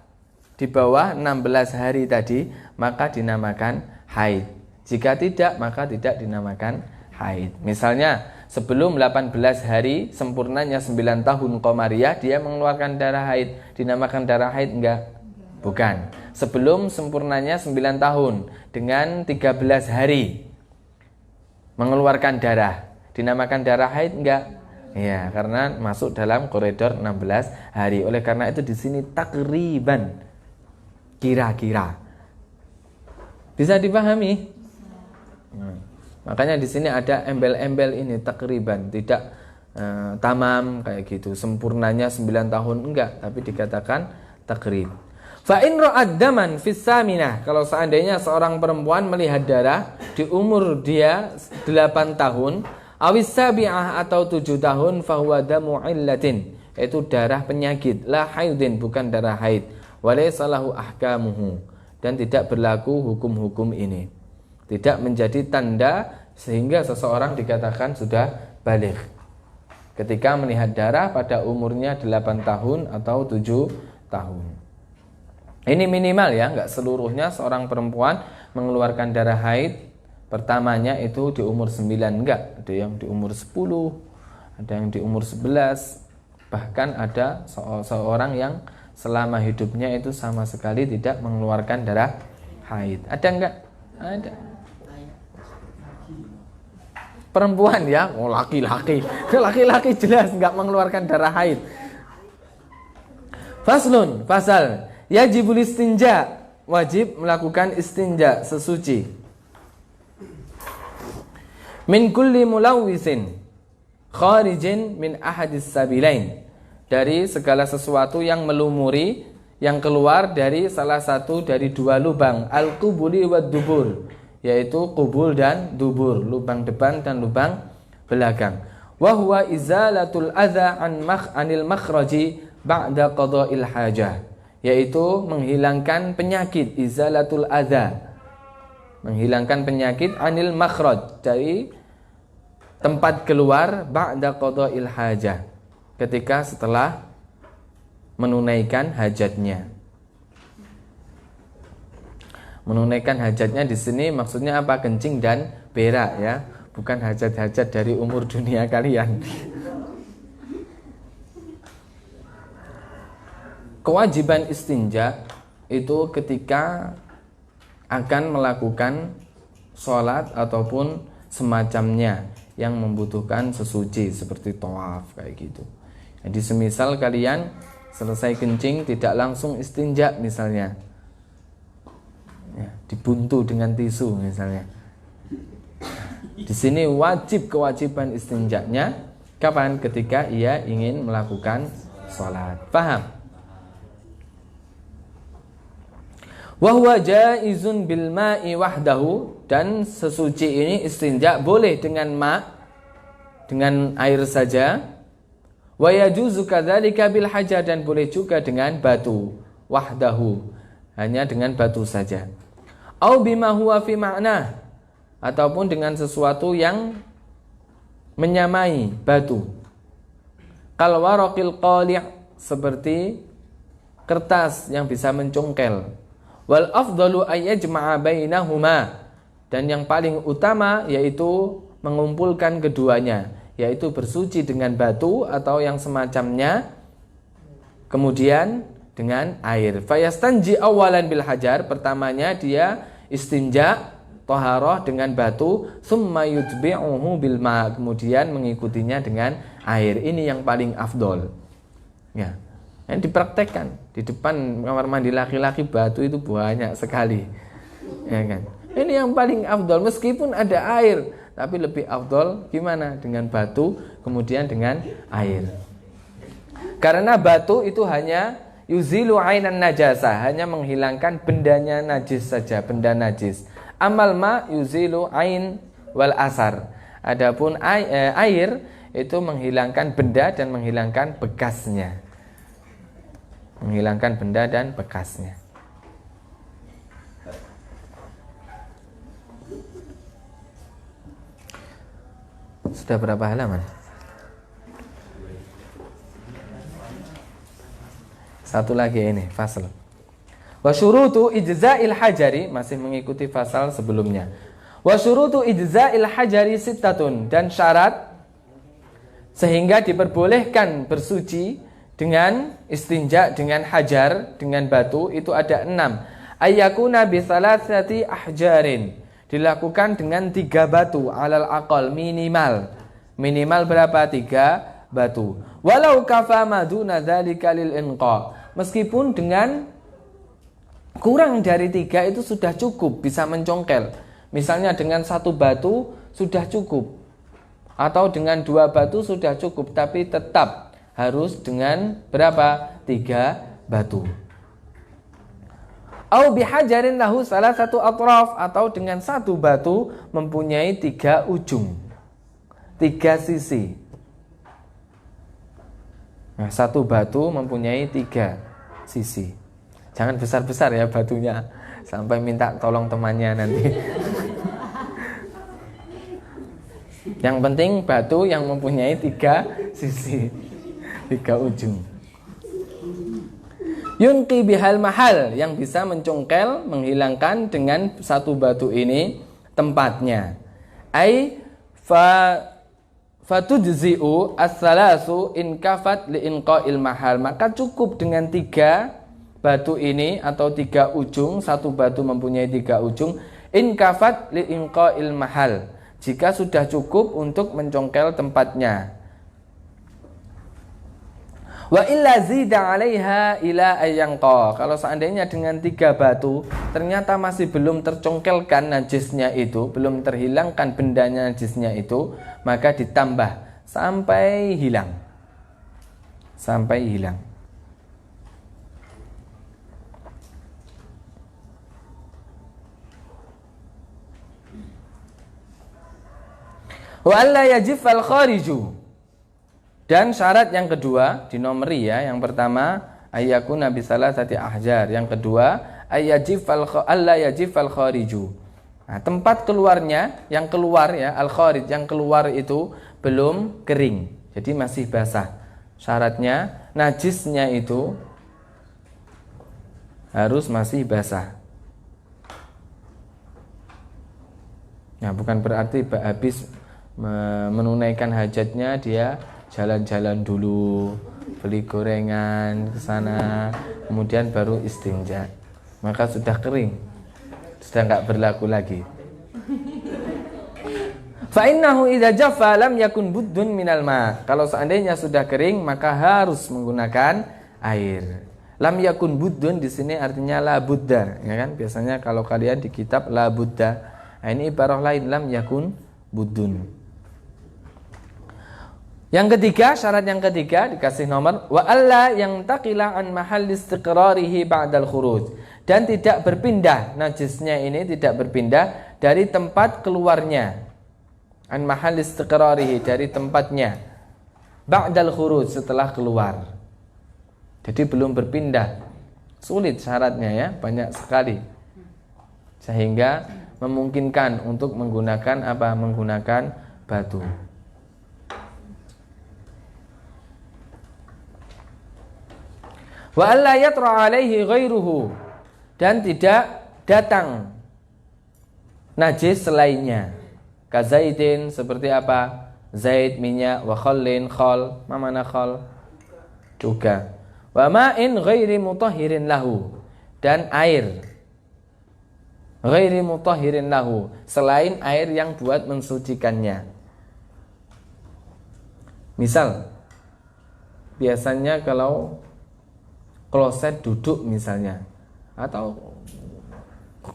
di bawah 16 hari tadi, maka dinamakan haid. Jika tidak, maka tidak dinamakan haid. Misalnya sebelum 18 hari sempurnanya 9 tahun Qamariyah, dia mengeluarkan darah haid, dinamakan darah haid enggak? Bukan. Sebelum sempurnanya 9 tahun dengan 13 hari mengeluarkan darah, dinamakan darah haid enggak? Ya, karena masuk dalam koridor 16 hari. Oleh karena itu di sini takriban, kira-kira. Bisa dipahami? Makanya di sini ada embel-embel ini takriban, tidak tamam kayak gitu. Sempurnanya 9 tahun enggak, tapi dikatakan takrib. Fa in ra'ad daman fis saminah, kalau seandainya seorang perempuan melihat darah di umur dia 8 tahun, awis sabi'ah atau 7 tahun, fahuwa damu illatin, yaitu darah penyakit, la haidin, bukan darah haid, walaysa lahu ahkamuhu, dan tidak berlaku hukum-hukum ini. Tidak menjadi tanda sehingga seseorang dikatakan sudah baligh ketika melihat darah pada umurnya 8 tahun atau 7 tahun. Ini minimal ya, enggak seluruhnya seorang perempuan mengeluarkan darah haid pertamanya itu di umur 9, enggak. Ada yang di umur 10, ada yang di umur 11, bahkan ada seorang yang selama hidupnya itu sama sekali tidak mengeluarkan darah haid. Ada enggak? Ada. Perempuan ya, oh laki-laki. Laki-laki jelas enggak mengeluarkan darah haid. Faslun, pasal yajibul istinja, wajib melakukan istinja, sesuci. Min kulli mulawwisin kharijin min ahadis sabilain, dari segala sesuatu yang melumuri, yang keluar dari salah satu dari 2 lubang, al-qubuli wad dubur, yaitu qubul dan dubur, lubang depan dan lubang belakang. Wa huwa izalatul adza anil makhraji ba'da qada'il hajah, yaitu menghilangkan penyakit, izalatul adza, menghilangkan penyakit anil makhraj, dari tempat keluar ba'da qada'il hajah, ketika setelah menunaikan hajatnya. Menunaikan hajatnya di sini maksudnya apa? Kencing dan berak ya, bukan hajat-hajat dari umur dunia kalian. Kewajiban istinja itu ketika akan melakukan sholat ataupun semacamnya yang membutuhkan sesuci seperti tawaf kayak gitu. Jadi semisal kalian selesai kencing tidak langsung istinja misalnya, ya, dibuntu dengan tisu misalnya. Di sini wajib kewajiban istinjanya kapan? Ketika ia ingin melakukan sholat. Paham? Wa huwa jaizun bil ma'i wahdahu, dan sesuci ini istinja boleh dengan dengan air saja. Wa yajuzu kadzalika bil hajar, dan boleh juga dengan batu wahdahu, hanya dengan batu saja. Au bima huwa fi ma'na, ataupun dengan sesuatu yang menyamai batu. Kal waraqil qali', seperti kertas yang bisa mencongkel. Wal afdalu ayyajma'a bainahuma, dan yang paling utama yaitu mengumpulkan keduanya, yaitu bersuci dengan batu atau yang semacamnya, kemudian dengan air. Fayastanji awalan bil hajar, pertamanya dia istinja taharah dengan batu, summa yutbi'uhu bil ma', kemudian mengikutinya dengan air. Ini yang paling afdol. Ya. Yang dipraktekkan di depan kamar mandi laki-laki batu itu banyak sekali, ya kan? Ini yang paling afdol, meskipun ada air, tapi lebih afdol gimana? Dengan batu, kemudian dengan air. Karena batu itu hanya yuzilu ainan najasa, hanya menghilangkan bendanya najis saja, benda najis. Amal ma yuzilu ain wal asar. Adapun air itu menghilangkan benda dan menghilangkan bekasnya. Menghilangkan benda dan bekasnya. Sudah berapa halaman? Satu lagi ini, fasal. Wa syurutu ijza'il hajari, masih mengikuti fasal sebelumnya. Wa syurutu ijza'il hajari sittatun, dan syarat sehingga diperbolehkan bersuci dengan istinja dengan hajar, dengan batu, itu ada 6. Ayyakuna bi salasati ahjarin, dilakukan dengan 3 batu alal aqal, minimal berapa? 3 batu. Walau kafa maduna dzalika lil inqa, meskipun dengan kurang dari 3 itu sudah cukup, bisa mencongkel. Misalnya dengan 1 batu sudah cukup, atau dengan 2 batu sudah cukup, tapi tetap harus dengan berapa? 3 batu. Au bihajarin lahu salah satu atraf, atau dengan 1 batu mempunyai 3 ujung, 3 sisi. Nah, 1 batu mempunyai 3 sisi. Jangan besar-besar ya batunya, sampai minta tolong temannya nanti. Yang penting batu yang mempunyai 3 sisi, 3 ujung. Yunqi bihal mahal, yang bisa mencongkel, menghilangkan dengan 1 batu ini tempatnya. Ai fatujzi'u as-salasu in kafat li inqa'il mahal, maka cukup dengan 3 batu ini atau 3 ujung, 1 batu mempunyai 3 ujung, in kafat li inqa'il mahal, jika sudah cukup untuk mencongkel tempatnya. Wa illa zida 'alaiha ila ayyanqa, kalau seandainya dengan 3 batu ternyata masih belum tercongkelkan najisnya itu, belum terhilangkan bendanya najisnya itu, maka ditambah sampai hilang. Sampai hilang. Wa alla yajifal khariju, dan syarat yang kedua dinomori ya. Yang pertama ayyakuna bisalasati ahjar, yang kedua alla yajifal khariju, Nah, tempat keluarnya yang keluar ya al-kharij yang keluar itu belum kering. Jadi masih basah. Syaratnya najisnya itu harus masih basah. Nah, bukan berarti habis menunaikan hajatnya dia jalan-jalan dulu, beli gorengan ke sana, kemudian baru istinja. Maka sudah kering. Sudah enggak berlaku lagi. Fa innahu idza jaffa lam yakun buddun minal ma. Kalau seandainya sudah kering maka harus menggunakan air. Lam yakun buddun di sini artinya la budda, ya kan? Biasanya kalau kalian di kitab la budda. Nah, ini ibarah lain lam yakun buddun. Yang ketiga, syarat yang ketiga dikasih nomor wa alla yang taqila an mahall istiqrarihi ba'dal khuruj. Dan tidak berpindah, najisnya ini tidak berpindah dari tempat keluarnya. An mahall istiqrarihi, dari tempatnya. Ba'dal khuruj, setelah keluar. Jadi belum berpindah. Sulit syaratnya ya, banyak sekali. Sehingga memungkinkan untuk menggunakan apa? Menggunakan batu. Wa alla yatra alaihi ghairuhu, dan tidak datang najis selainnya. Kazaidin, seperti apa? Zaid, minyak, wa khallin, khal, mana khal? Juga. Wa ma'in ghairi mutahhirin lahu, dan air ghairi mutahhirin lahu, selain air yang buat mensucikannya. Misal biasanya kalau kloset duduk misalnya, atau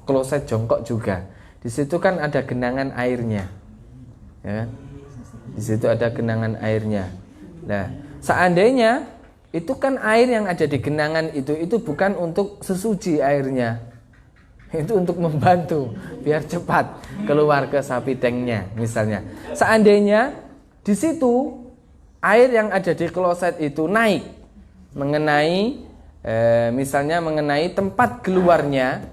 kloset jongkok juga, di situ kan ada genangan airnya, ya kan? Di situ ada genangan airnya. Nah, seandainya itu kan air yang ada di genangan itu bukan untuk sesuci airnya, itu untuk membantu biar cepat keluar ke sapi tanknya misalnya. Seandainya di situ air yang ada di kloset itu naik mengenai misalnya mengenai tempat keluarnya,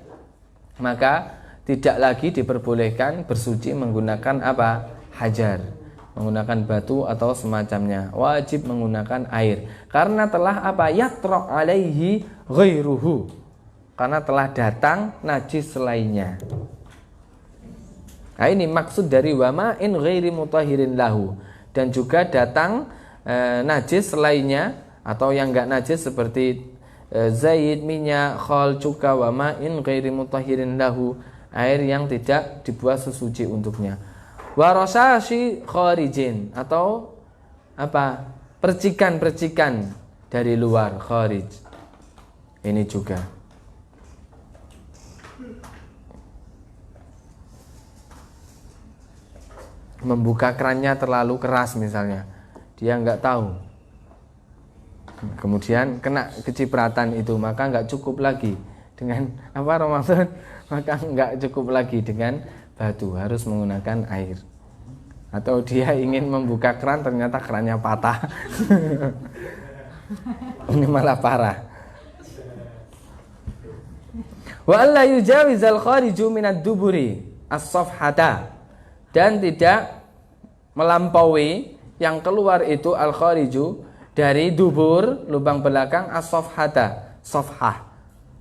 maka tidak lagi diperbolehkan bersuci menggunakan apa? Hajar, menggunakan batu atau semacamnya. Wajib menggunakan air, karena telah apa? Yatra alaihi ghairuhu, karena telah datang najis selainnya. Nah, ini maksud dari wama in ghairi mutahhirin lahu, dan juga datang najis selainnya atau yang enggak najis seperti zaid, minyak, khal, cuka, wa ma'in ghairi mutahhirin lahu, air yang tidak dibuat sesuci untuknya. Wa rasashi kharijin, atau apa? Percikan-percikan dari luar, kharij. Ini juga. Membuka kerannya terlalu keras misalnya, dia enggak tahu, kemudian kena kecipratan itu, maka enggak cukup lagi dengan apa Ramadan, maka enggak cukup lagi dengan batu, harus menggunakan air. Atau dia ingin membuka keran ternyata kerannya patah. Ini malah parah. Wa alla yujawizal khariju minad duburi as-safhata, dan tidak melampaui yang keluar itu al-khariju dari dubur, lubang belakang, as-safhata, safhah.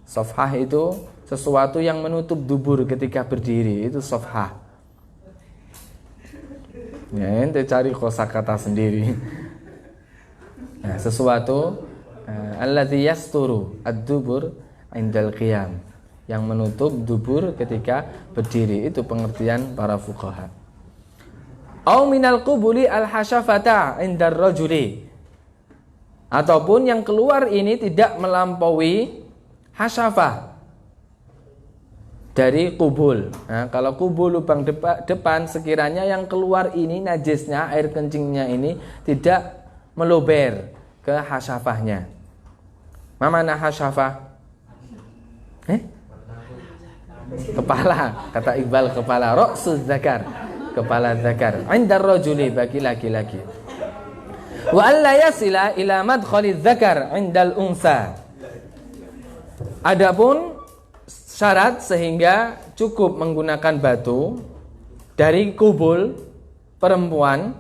Safhah itu sesuatu yang menutup dubur ketika berdiri, itu safhah. Ya, ente cari kosakata sendiri. Nah, sesuatu alladzi yasturu ad-dubur indal qiyam, yang menutup dubur ketika berdiri, itu pengertian para fuqaha. Au minal qubuli al-hasyafata indar rajuli, ataupun yang keluar ini tidak melampaui hasyafah dari kubul. Nah, kalau kubul lubang depan sekiranya yang keluar ini najisnya, air kencingnya ini tidak meluber ke hasyafahnya. Mana hasyafah? Kepala, kata Iqbal, kepala. Ra'suz zakar, kepala zakar. Indar rajuli, bagi laki-laki. Wa alla yasila ila madkhaliz zakar indal unsa. Adapun syarat sehingga cukup menggunakan batu dari kubul perempuan,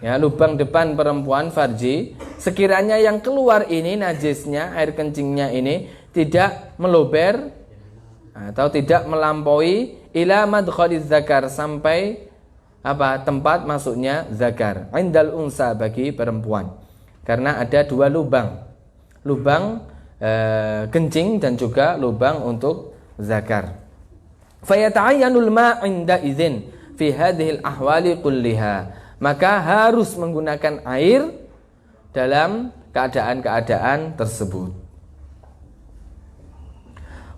ya, lubang depan perempuan farji, sekiranya yang keluar ini najisnya, air kencingnya ini tidak meluber atau tidak melampaui ila madkhaliz zakar, sampai tempat masuknya zakar, indal unsa, bagi perempuan. Karena ada dua lubang kencing dan juga lubang untuk zakar. Fayata'ayyanul ma' inda idzin fi hadhil ahwali kulliha, maka harus menggunakan air dalam keadaan-keadaan tersebut.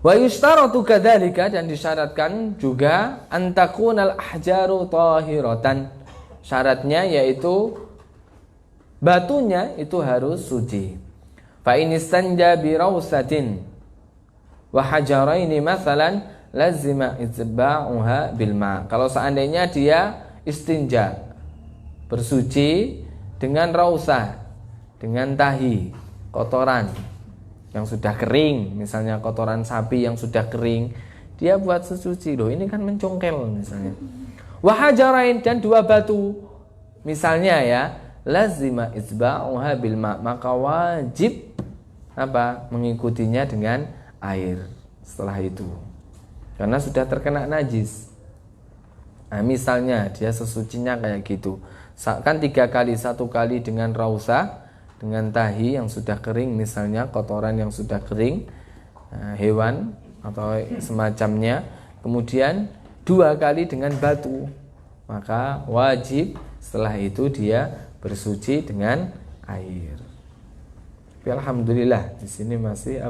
Wa yushtaratu kadzalika, dan disyaratkan juga antakunal ahjaru tahiratan, syaratnya yaitu batunya itu harus suci. Fa in istanja bi rawsatin wa hajaraini mathalan lazima itba'uha bil ma'. Kalau seandainya dia istinja, bersuci dengan rausah, dengan tahi, kotoran yang sudah kering, misalnya kotoran sapi yang sudah kering, dia buat sesuci. Loh, ini kan mencongkel misalnya. Wahajarain, dan dua batu misalnya, ya, lazima isba'uha bil ma', maka wajib mengikutinya dengan air setelah itu, karena sudah terkena najis. Nah, misalnya dia sesucinya kayak gitu, kan 3 kali, 1 kali dengan rausah, dengan tahi yang sudah kering, misalnya kotoran yang sudah kering, hewan atau semacamnya, kemudian 2 kali dengan batu, maka wajib setelah itu dia bersuci dengan air. Tapi alhamdulillah di sini masih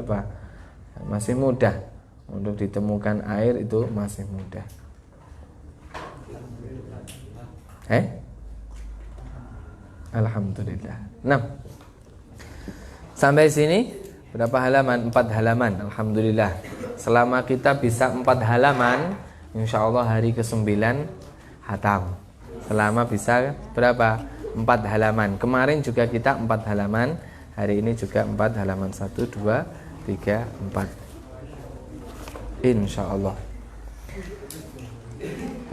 masih mudah untuk ditemukan air, itu masih mudah. Alhamdulillah. Nah, sampai sini berapa halaman? 4 halaman. Alhamdulillah. Selama kita bisa 4 halaman, insyaallah hari ke-9 hatam. Selama bisa berapa? 4 halaman. Kemarin juga kita 4 halaman. Hari ini juga 4 halaman. 1, 2, 3, 4. Insyaallah.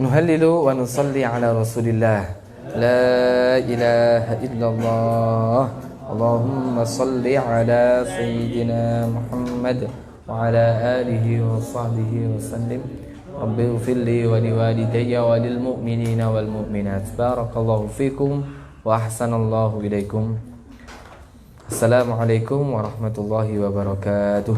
Nuhallilu wa nusalli ala Rasulillah. La ilaha illallah. Allahumma salli ala sayyidina Muhammad wa ala alihi wa sahbihi wa sallim. Rabbi ighfirli wa liwalidayya wa lil mu'minina wal mu'minat. Barakallahu fikum wa ahsanallahu ilaikum. Assalamualaikum warahmatullahi wabarakatuh.